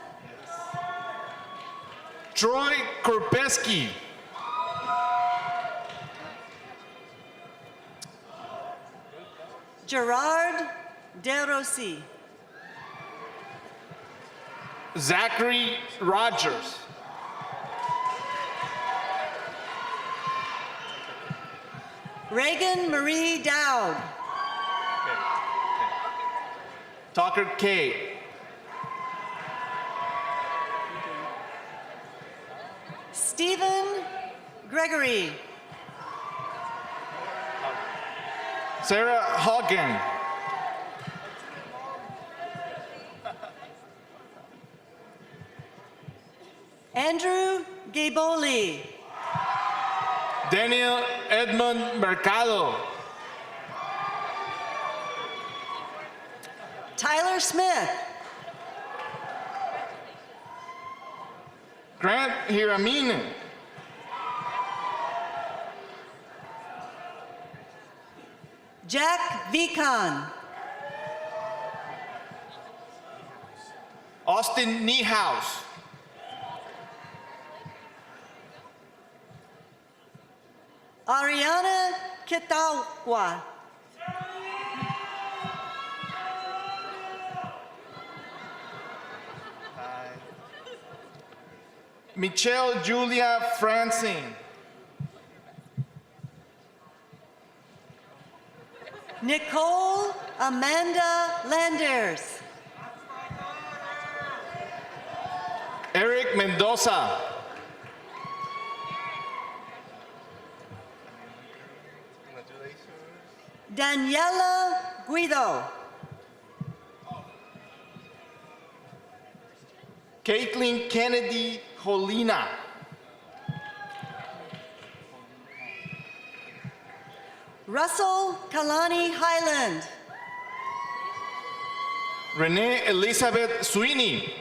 Troy Korpeski. Gerard DeRossi. Zachary Rogers. Reagan Marie Dowd. Tucker K. Stephen Gregory. Sarah Hogan. Andrew Gaboli. Daniel Edmund Mercado. Tyler Smith. Grant Hiramine. Jack Vicon. Austin Niehaus. Ariana Kitawwa. Michelle Julia Francine. Nicole Amanda Landers. Eric Mendoza. Daniela Guido. Caitlin Kennedy Holina. Russell Kalani Highland. Renee Elizabeth Sweeney.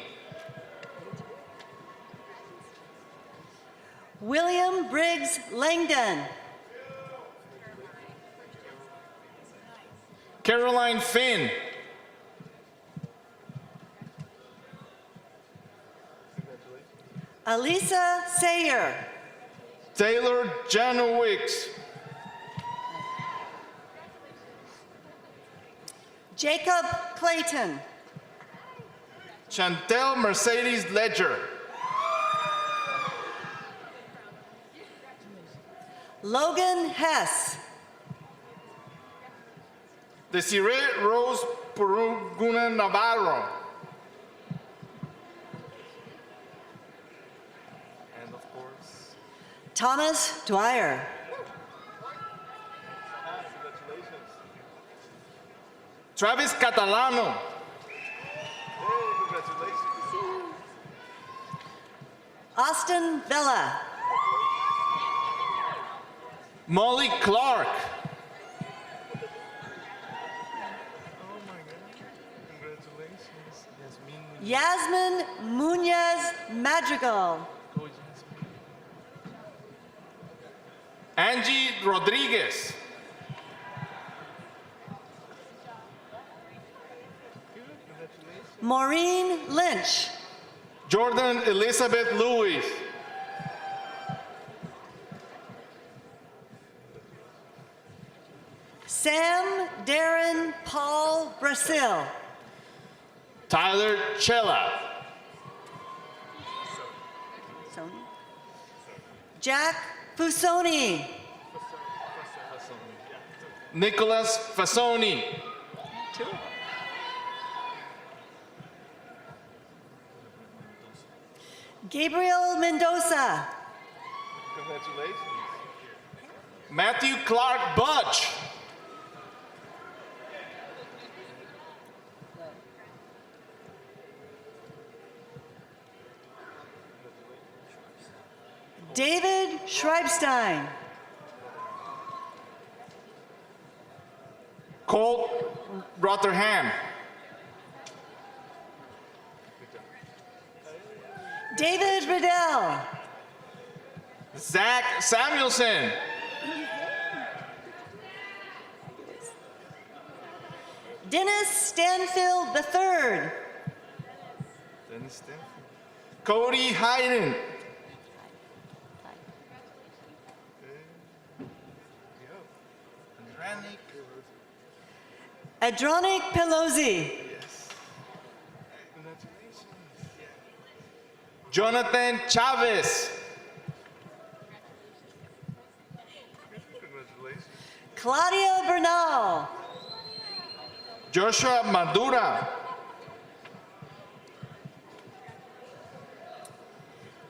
William Briggs Langdon. Caroline Finn. Alisa Sayer. Taylor Janowicz. Jacob Clayton. Chantel Mercedes Ledger. Logan Hess. Desiree Rose Puruguna Navarro. And of course, Thomas Dwyer. Travis Catalano. Austin Villa. Molly Clark. Yasmin Munoz Madrigal. Angie Rodriguez. Maureen Lynch. Jordan Elizabeth Lewis. Sam Darren Paul Brasil. Tyler Chella. Jack Fusoni. Nicholas Fasoni. Gabriel Mendoza. Matthew Clark Budge. David Schreibstein. Colt Rotherham. David Riddell. Zach Samuelson. Dennis Stanfield III. Cody Hayden. Adronic Pelosi. Jonathan Chavez. Claudia Bernal. Joshua Madura.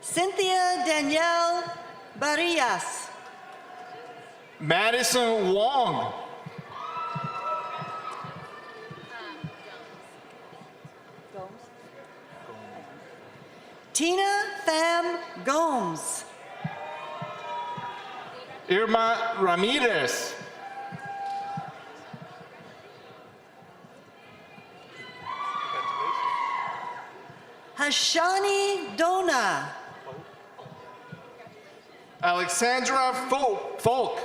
Cynthia Danielle Barillas. Madison Wong. Tina Pham Gomes. Irma Ramirez. Hashani Dona. Alexandra Folk.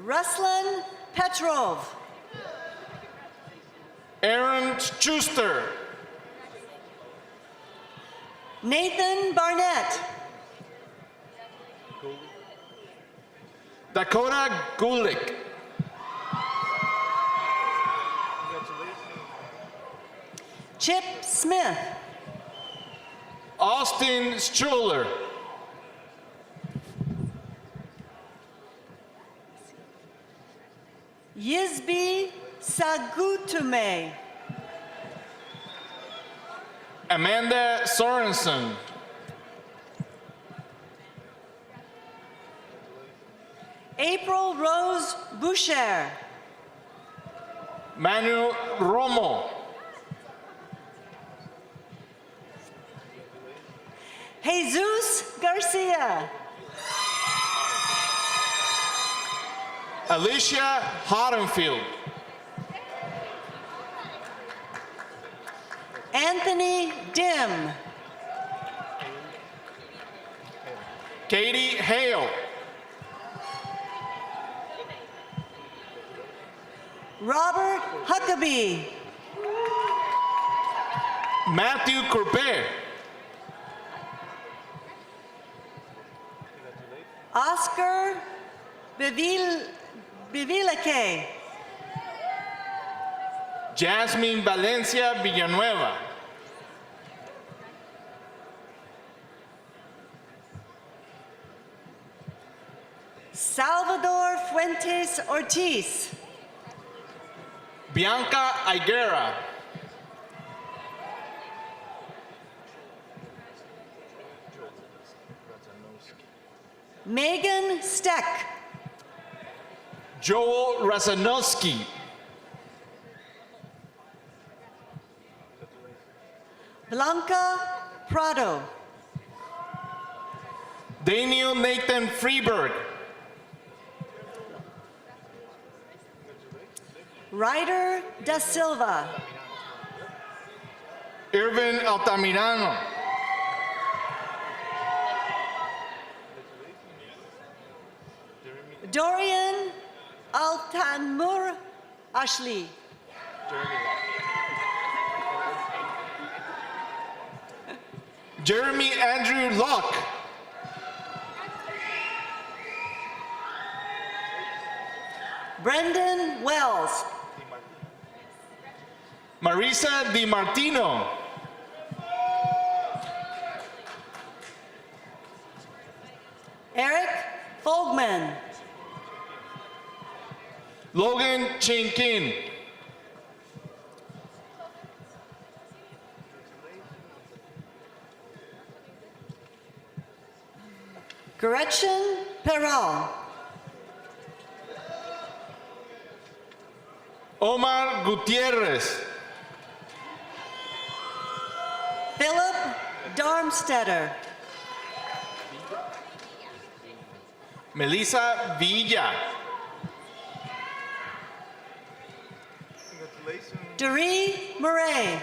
Ruslan Petrov. Aaron Schuster. Nathan Barnett. Dakota Gulick. Chip Smith. Austin Struller. Yisby Sagutume. Amanda Sorensen. April Rose Boucher. Manu Romo. Jesus Garcia. Alicia Harenfield. Anthony Dim. Katie Hale. Robert Huckabee. Matthew Courpet. Oscar Bivilake. Jasmine Valencia Villanueva. Salvador Fuentes Ortiz. Bianca Higuera. Megan Steck. Joel Razanowski. Blanca Prado. Daniel Nathan Freeberg. Ryder Da Silva. Irvin Altamirano. Dorian Altanmur Ashley. Jeremy Andrew Locke. Brendan Wells. Marisa Di Martino. Eric Fogman. Logan Chinkin. Gretchen Perral. Omar Gutierrez. Philip Darmstetter. Melissa Villa. Doree Murray.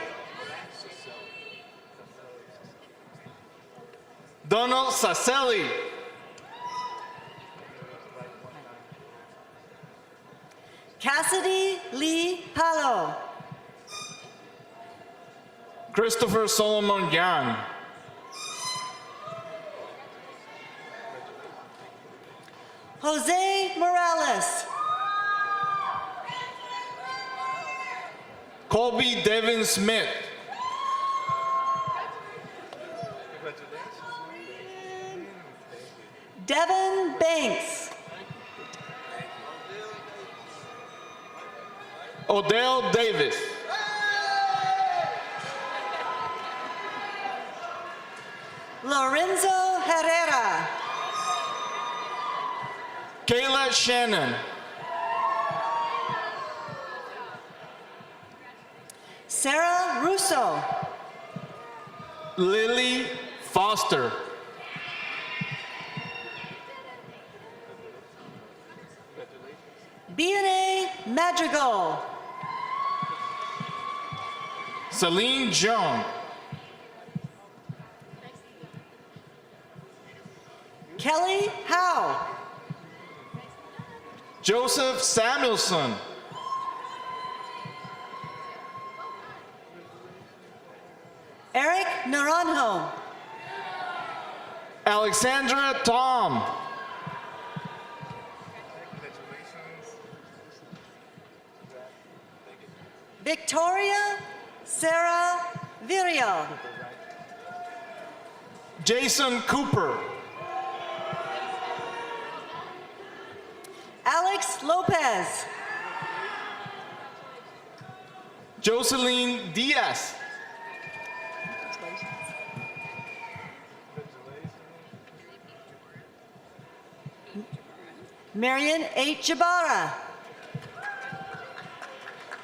Donald Saselli. Cassidy Lee Palo. Christopher Solomon Young. Jose Morales. Colby Devin Smith. Devin Banks. Odell Davis. Lorenzo Herrera. Kayla Shannon. Sarah Russo. Lily Foster. B&A Madrigal. Celine Joan. Kelly Howe. Joseph Samuelson. Eric Naranjo. Alexandra Tom. Victoria Sarah Virial. Jason Cooper. Alex Lopez. Jocelyn Diaz. Marion H. Jabara.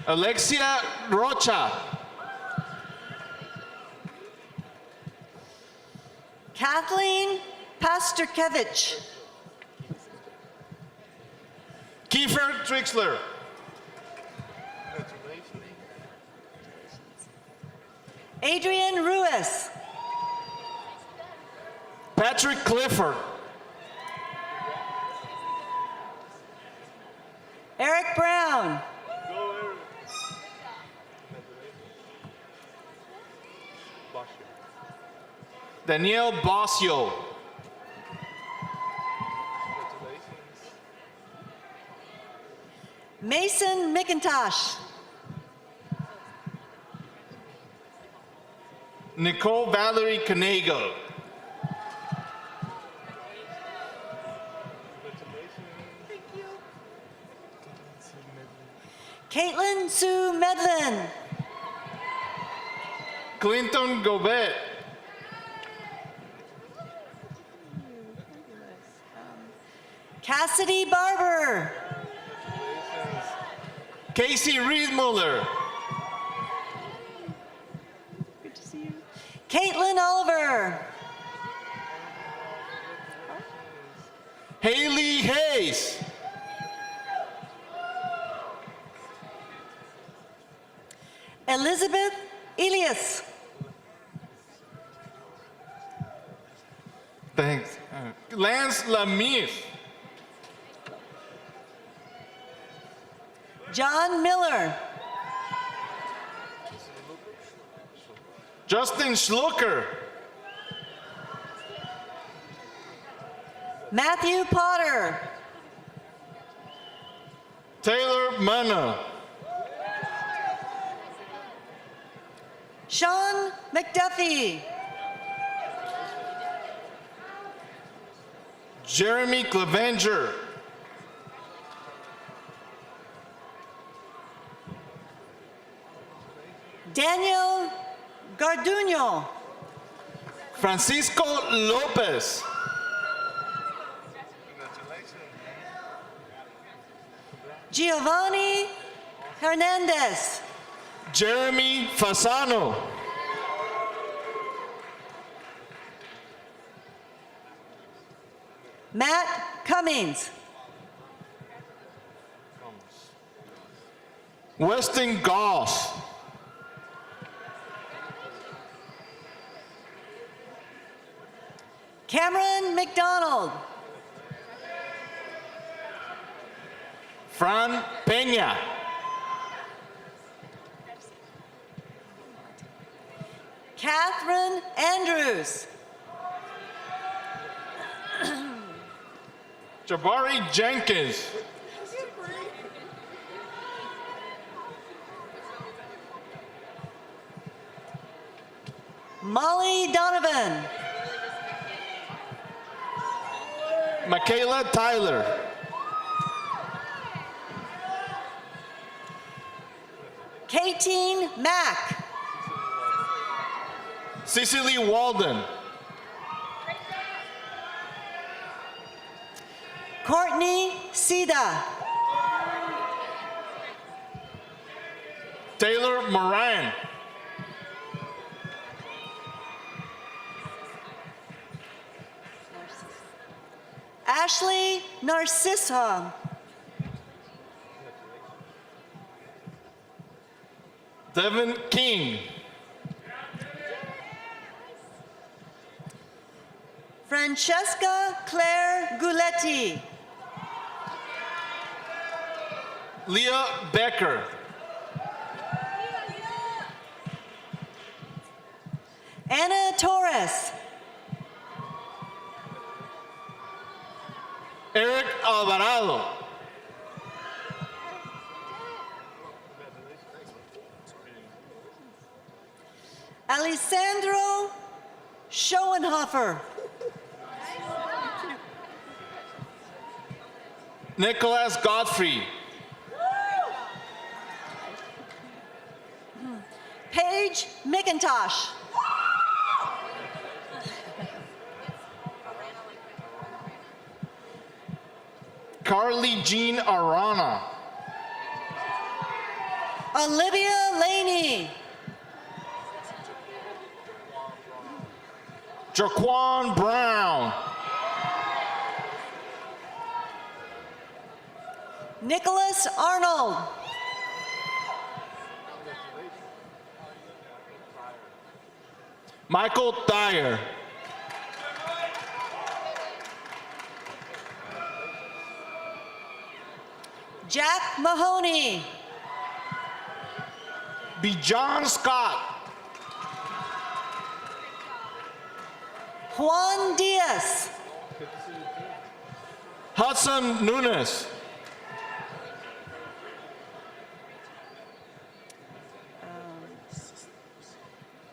Alexia Rocha. Kathleen Pasterkevich. Kiefer Trixler. Adrian Ruiz. Patrick Clifford. Eric Brown. Danielle Bosio. Mason McIntosh. Nicole Valerie Canego. Caitlin Sue Medlin. Clinton Gobet. Cassidy Barber. Casey Riedmuller. Caitlin Oliver. Haley Hayes. Elizabeth Elias. Thanks. Lance Lamith. John Miller. Justin Schlucker. Matthew Potter. Taylor Mana. Sean McDuffie. Jeremy Clevenger. Daniel Garduño. Francisco Lopez. Giovanni Hernandez. Jeremy Fasano. Matt Cummings. Weston Goss. Cameron McDonald. Fran Peña. Catherine Andrews. Jabari Jenkins. Molly Donovan. Michaela Tyler. Katine Mack. Cicely Walden. Courtney Sida. Taylor Moran. Ashley Narcissa. Devin King. Francesca Claire Guletti. Leah Becker. Anna Torres. Eric Alvarado. Alessandro Schoenhofer. Nicholas Godfrey. Paige McIntosh. Carly Jean Arana. Olivia Laney. Jaquan Brown. Nicholas Arnold. Michael Dyer. Jack Mahoney. Bijan Scott. Juan Diaz. Hudson Nunes.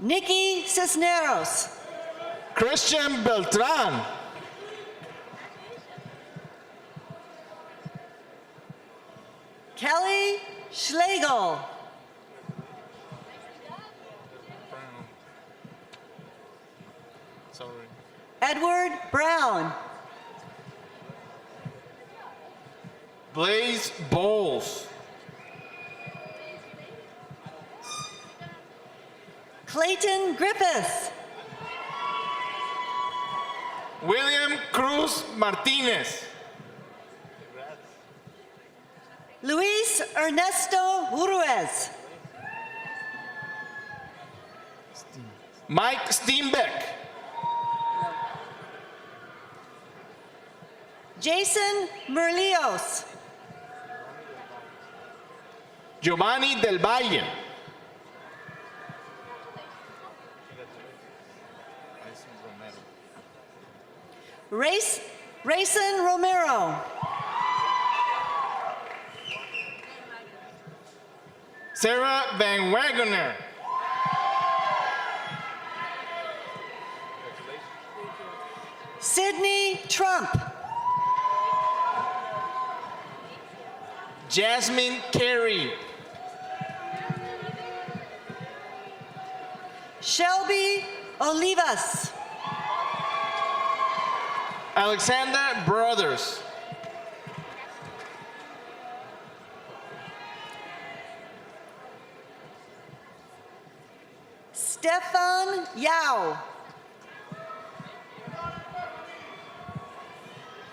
Nikki Cisneros. Christian Beltran. Kelly Schlegel. Sorry. Edward Brown. Blaze Bowles. Clayton Griffith. William Cruz Martinez. Luis Ernesto Ruiz. Mike Steenbeck. Jason Merlios. Giovanni Del Valle. Rayson Romero. Sarah Van Wagoner. Sydney Trump. Jasmine Carey. Shelby Olivas. Alexander Brothers. Stefan Yao.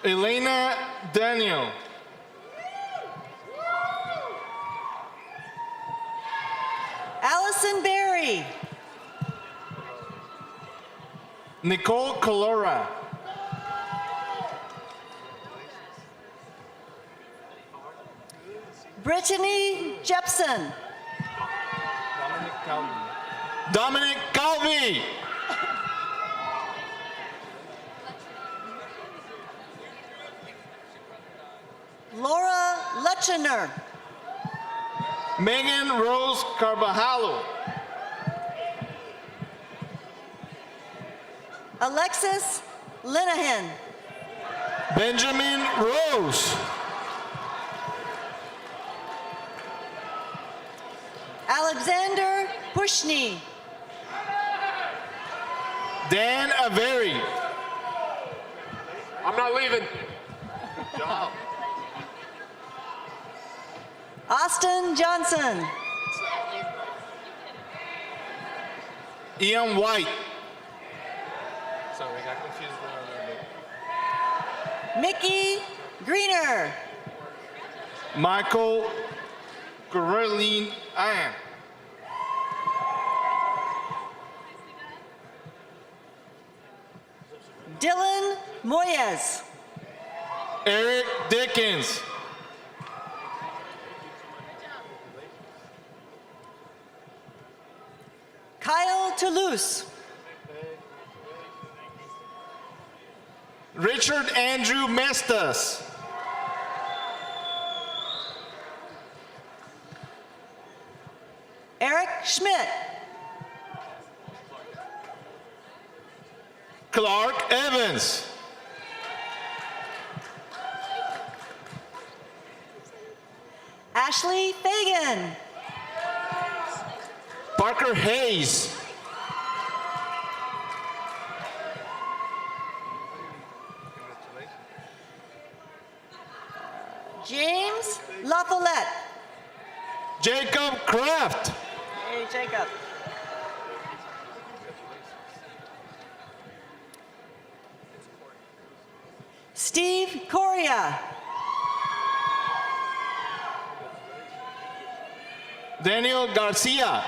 Elena Daniel. Allison Berry. Nicole Colora. Brittany Jepson. Dominic Calvi. Laura Lutchener. Megan Rose Carvajalo. Alexis Linehan. Benjamin Rose. Alexander Pushny. Dan Averi. I'm not leaving. Austin Johnson. Ian White. Sorry, I got confused there a little bit. Mickey Greener. Michael Gorelin Ian. Dylan Moyes. Eric Dickens. Kyle Toulouse. Richard Andrew Mestas. Eric Schmidt. Clark Evans. Ashley Fagan. Parker Hayes. James LaFollette. Jacob Kraft. Hey, Jacob. Steve Coria. Daniel Garcia.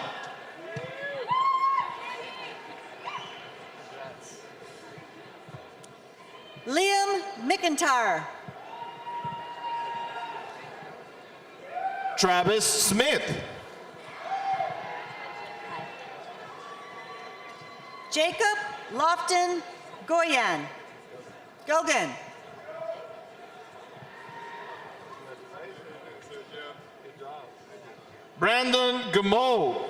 Liam McIntyre. Travis Smith. Jacob Lofton Goyan. Gogan. Brandon Gameau.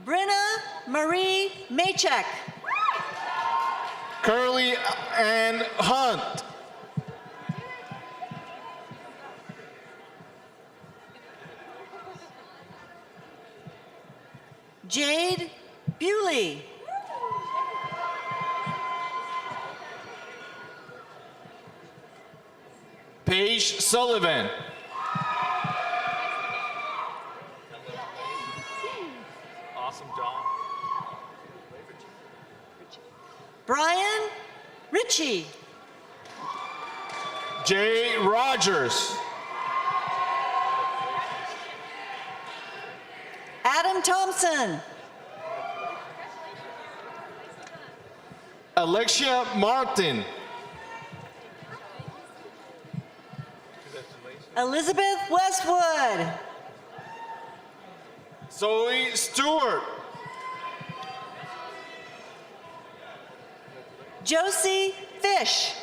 Brenna Marie Maycheck. Curly Ann Hunt. Jade Bewley. Paige Sullivan. Awesome job. Brian Ritchie. Jay Rogers. Adam Thompson. Alexia Martin. Elizabeth Westwood. Zoe Stewart. Josie Fish.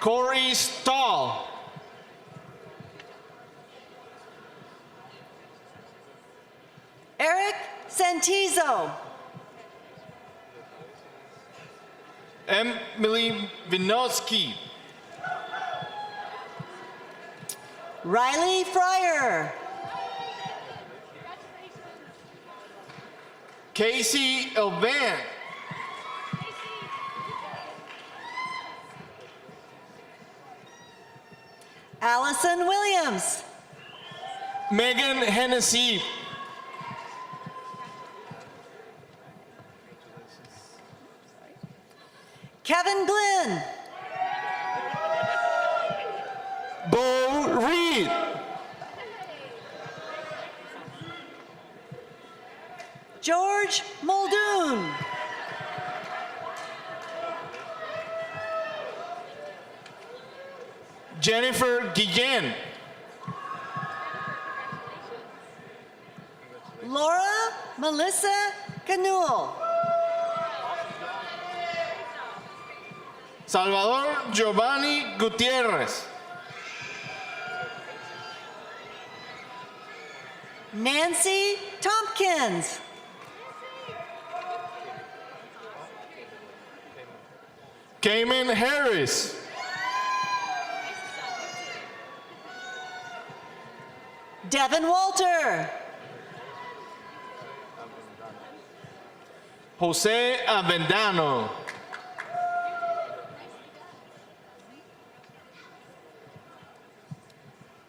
Corey Stahl. Eric Santizo. Emily Vinoski. Riley Fryer. Casey Elvan. Allison Williams. Megan Hennessy. Kevin Glenn. Bo Reed. George Muldoon. Jennifer Guillen. Laura Melissa Canul. Salvador Giovanni Gutierrez. Nancy Tompkins. Cayman Harris. Devin Walter. Jose Avendano.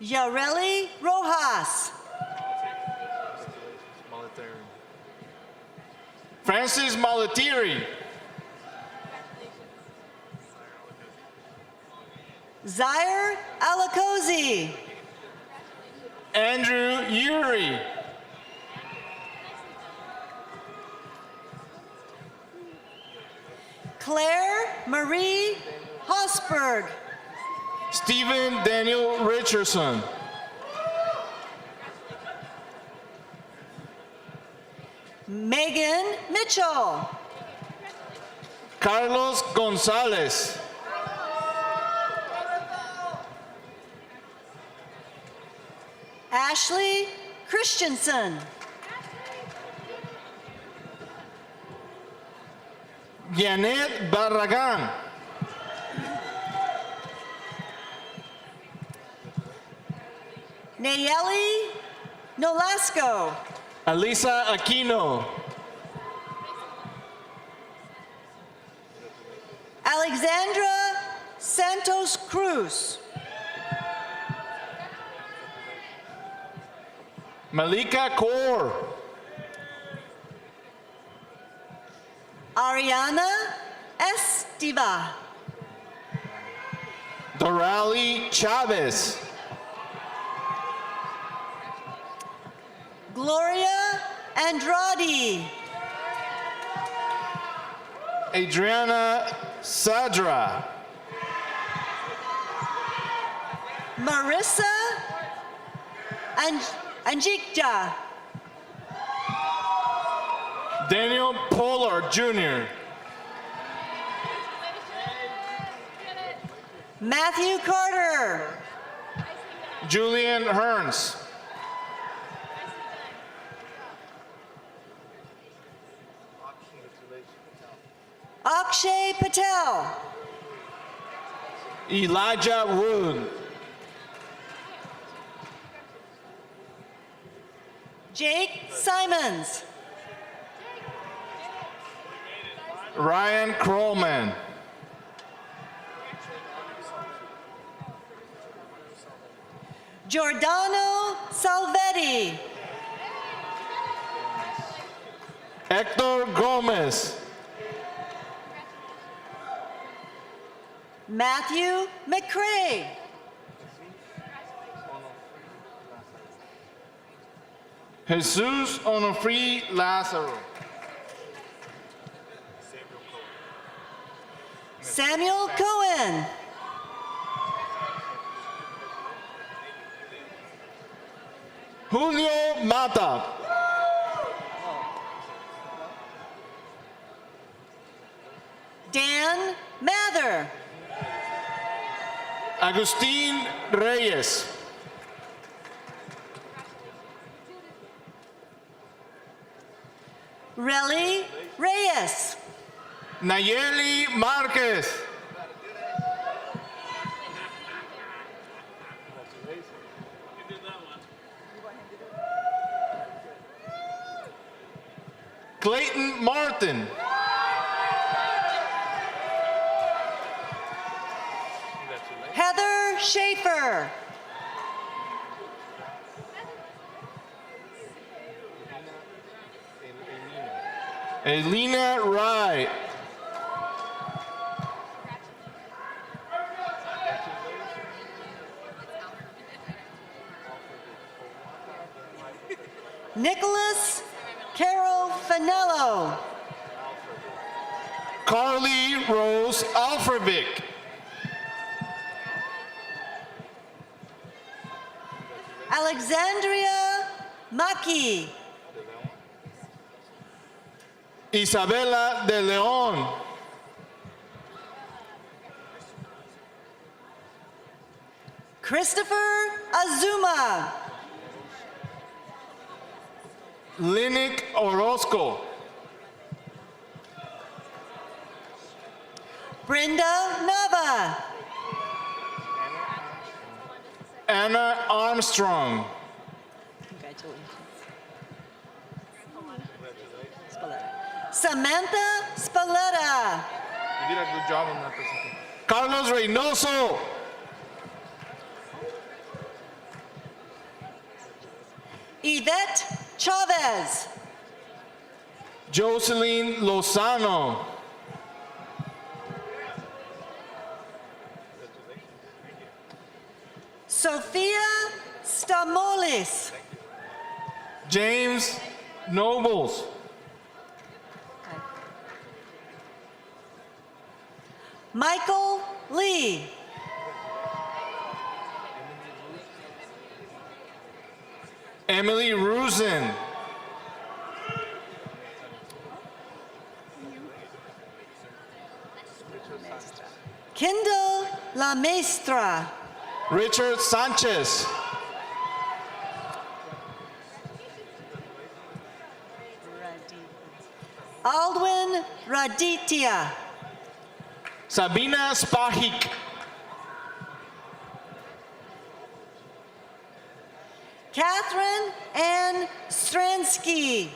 Yareli Rojas. Francis Malatiri. Zaire Alakozi. Andrew Yuri. Claire Marie Hosberg. Stephen Daniel Richardson. Megan Mitchell. Carlos Gonzalez. Ashley Christensen. Janet Barragan. Nayeli Nolasco. Alisa Aquino. Alexandra Santos Cruz. Malika Kaur. Ariana Estiva. Dorali Chavez. Gloria Andrade. Adriana Sadra. Marissa Anjikja. Daniel Pollard Jr. Matthew Carter. Julian Hearns. Akshay Patel. Elijah Wood. Jake Simons. Ryan Krollman. Giordano Salvetti. Hector Gomez. Matthew McCrae. Jesus Onofre Lazaro. Samuel Cohen. Julio Mata. Dan Mather. Agustin Reyes. Relly Reyes. Nayeli Marquez. Clayton Martin. Heather Schaefer. Elena Wright. Nicholas Carol Finello. Carly Rose Alfrevic. Alexandria Maki. Isabela de Leon. Christopher Azuma. Linick Orozco. Brenda Nava. Anna Armstrong. Samantha Spalletta. You did a good job on that presentation. Carlos Reynoso. Yvette Chavez. Jocelyn Lozano. Sophia Stamolis. James Nobles. Michael Lee. Emily Rusin. Kendall La Maestra. Richard Sanchez. Raditya. Sabina Spahik. Catherine Ann Stransky.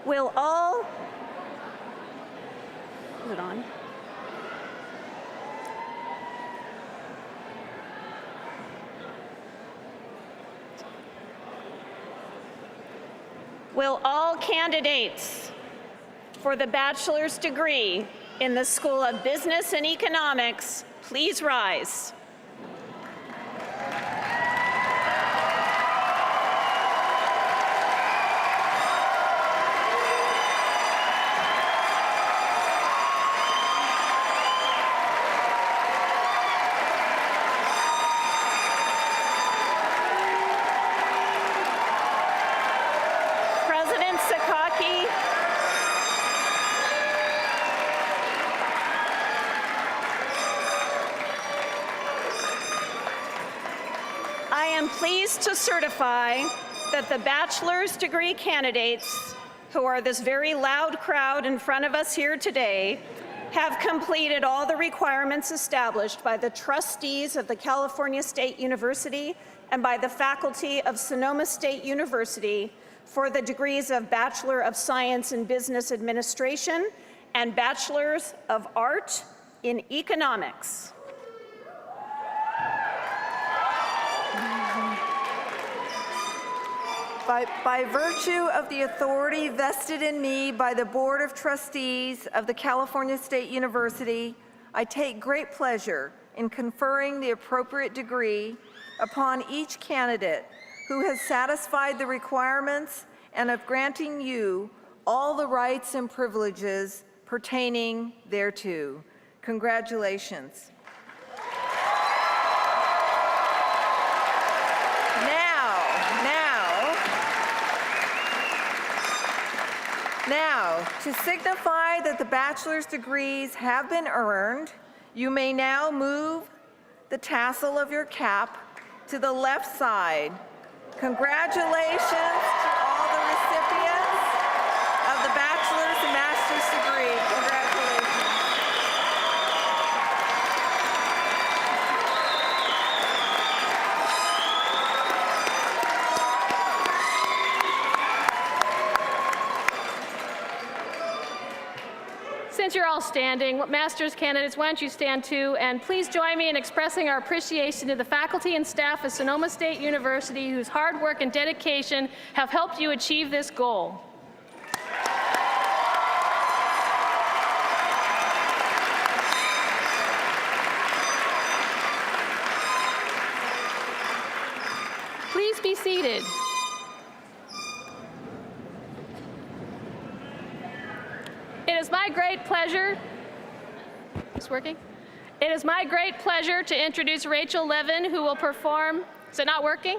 Will all, is it on? Will all candidates for the bachelor's degree in the School of Business and Economics please rise? President Sakaki, I am pleased to certify that the bachelor's degree candidates, who are this very loud crowd in front of us here today, have completed all the requirements established by the trustees of the California State University and by the faculty of Sonoma State University for the degrees of Bachelor of Science in Business Administration and Bachelors of Art in Economics. By virtue of the authority vested in me by the Board of Trustees of the California State University, I take great pleasure in conferring the appropriate degree upon each candidate who has satisfied the requirements and of granting you all the rights and privileges pertaining thereto. Congratulations. Now, to signify that the bachelor's degrees have been earned, you may now move the tassel of your cap to the left side. Congratulations to all the recipients of the bachelor's and master's degree. Congratulations. Since you're all standing, master's candidates, why don't you stand too, and please join me in expressing our appreciation to the faculty and staff of Sonoma State University whose hard work and dedication have helped you achieve this goal. Please be seated. It is my great pleasure, is this working? It is my great pleasure to introduce Rachel Levin, who will perform, is it not working?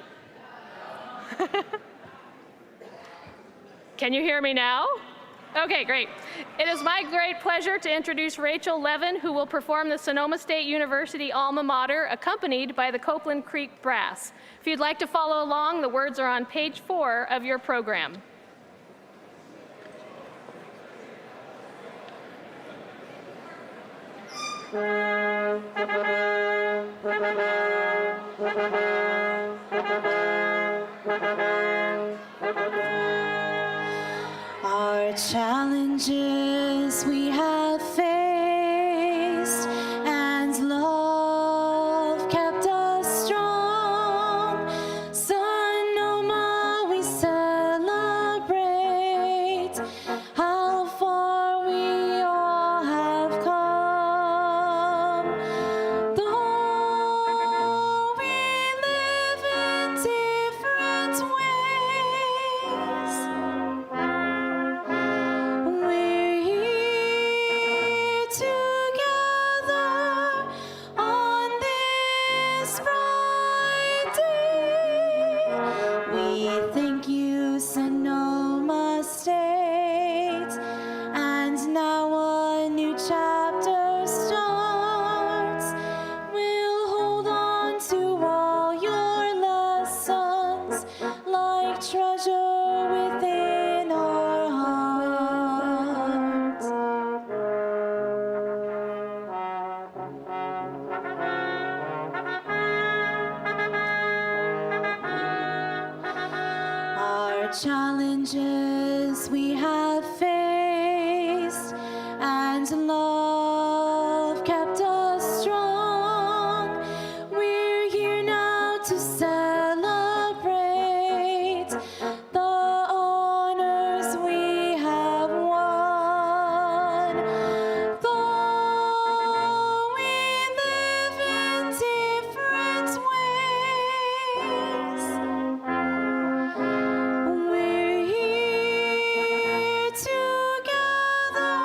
Can you hear me now? Okay, great. It is my great pleasure to introduce Rachel Levin, who will perform the Sonoma State University alma mater, accompanied by the Copeland Creek Brass. If you'd like to follow along, the words are on page 4 of your program. Our challenges we have faced, and love kept us strong. Sonoma, we celebrate how far we all have come. Though we live in different ways, challenges we have faced, and love kept us strong. We're here now to celebrate the honors we have won. Though we live in different ways, we're here together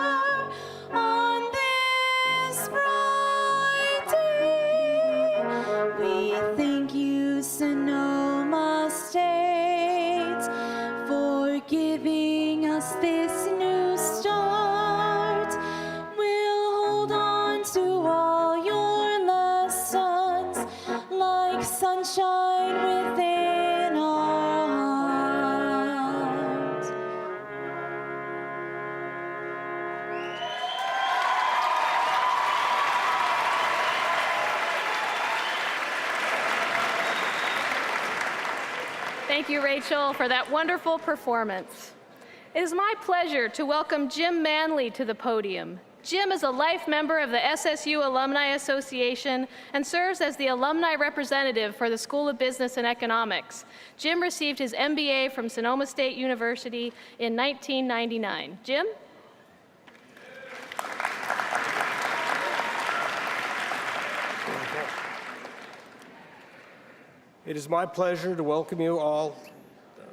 on this bright day. We thank you, Sonoma State, for giving us this new start. We'll hold on to all your lessons like sunshine within our hearts. Thank you, Rachel, for that wonderful performance. It is my pleasure to welcome Jim Manley to the podium. Jim is a life member of the SSU Alumni Association and serves as the alumni representative for the School of Business and Economics. Jim received his MBA from Sonoma State University in 1999. Jim? It is my pleasure to welcome you all,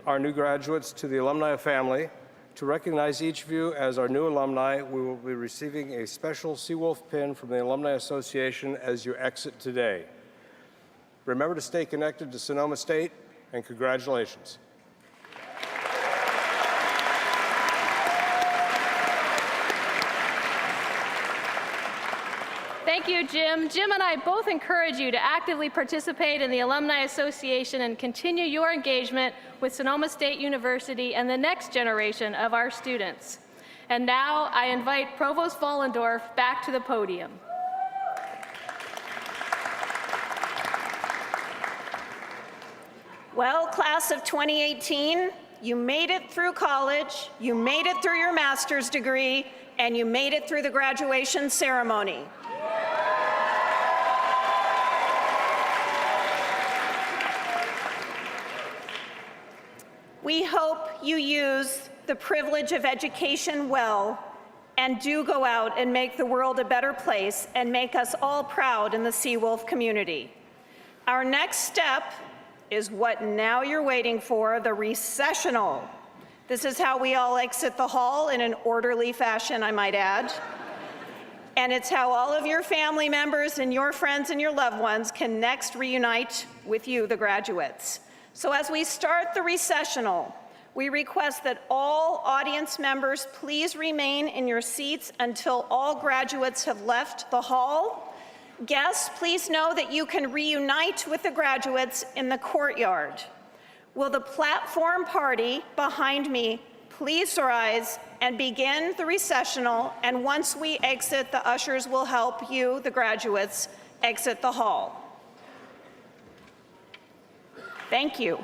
our new graduates, to the alumni family. To recognize each of you as our new alumni, we will be receiving a special Seawolf pin from the Alumni Association as you exit today. Remember to stay connected to Sonoma State, and congratulations. Thank you, Jim. Jim and I both encourage you to actively participate in the Alumni Association and continue your engagement with Sonoma State University and the next generation of our students. And now I invite Provost Vollendorf back to the podium. Well, class of 2018, you made it through college, you made it through your master's degree, and you made it through the graduation ceremony. We hope you use the privilege of education well and do go out and make the world a better place and make us all proud in the Seawolf community. Our next step is what now you're waiting for, the recessional. This is how we all exit the hall in an orderly fashion, I might add. And it's how all of your family members and your friends and your loved ones can next reunite with you, the graduates. So as we start the recessional, we request that all audience members please remain in your seats until all graduates have left the hall. Guests, please know that you can reunite with the graduates in the courtyard. Will the platform party behind me please rise and begin the recessional, and once we exit, the ushers will help you, the graduates, exit the hall. Thank you.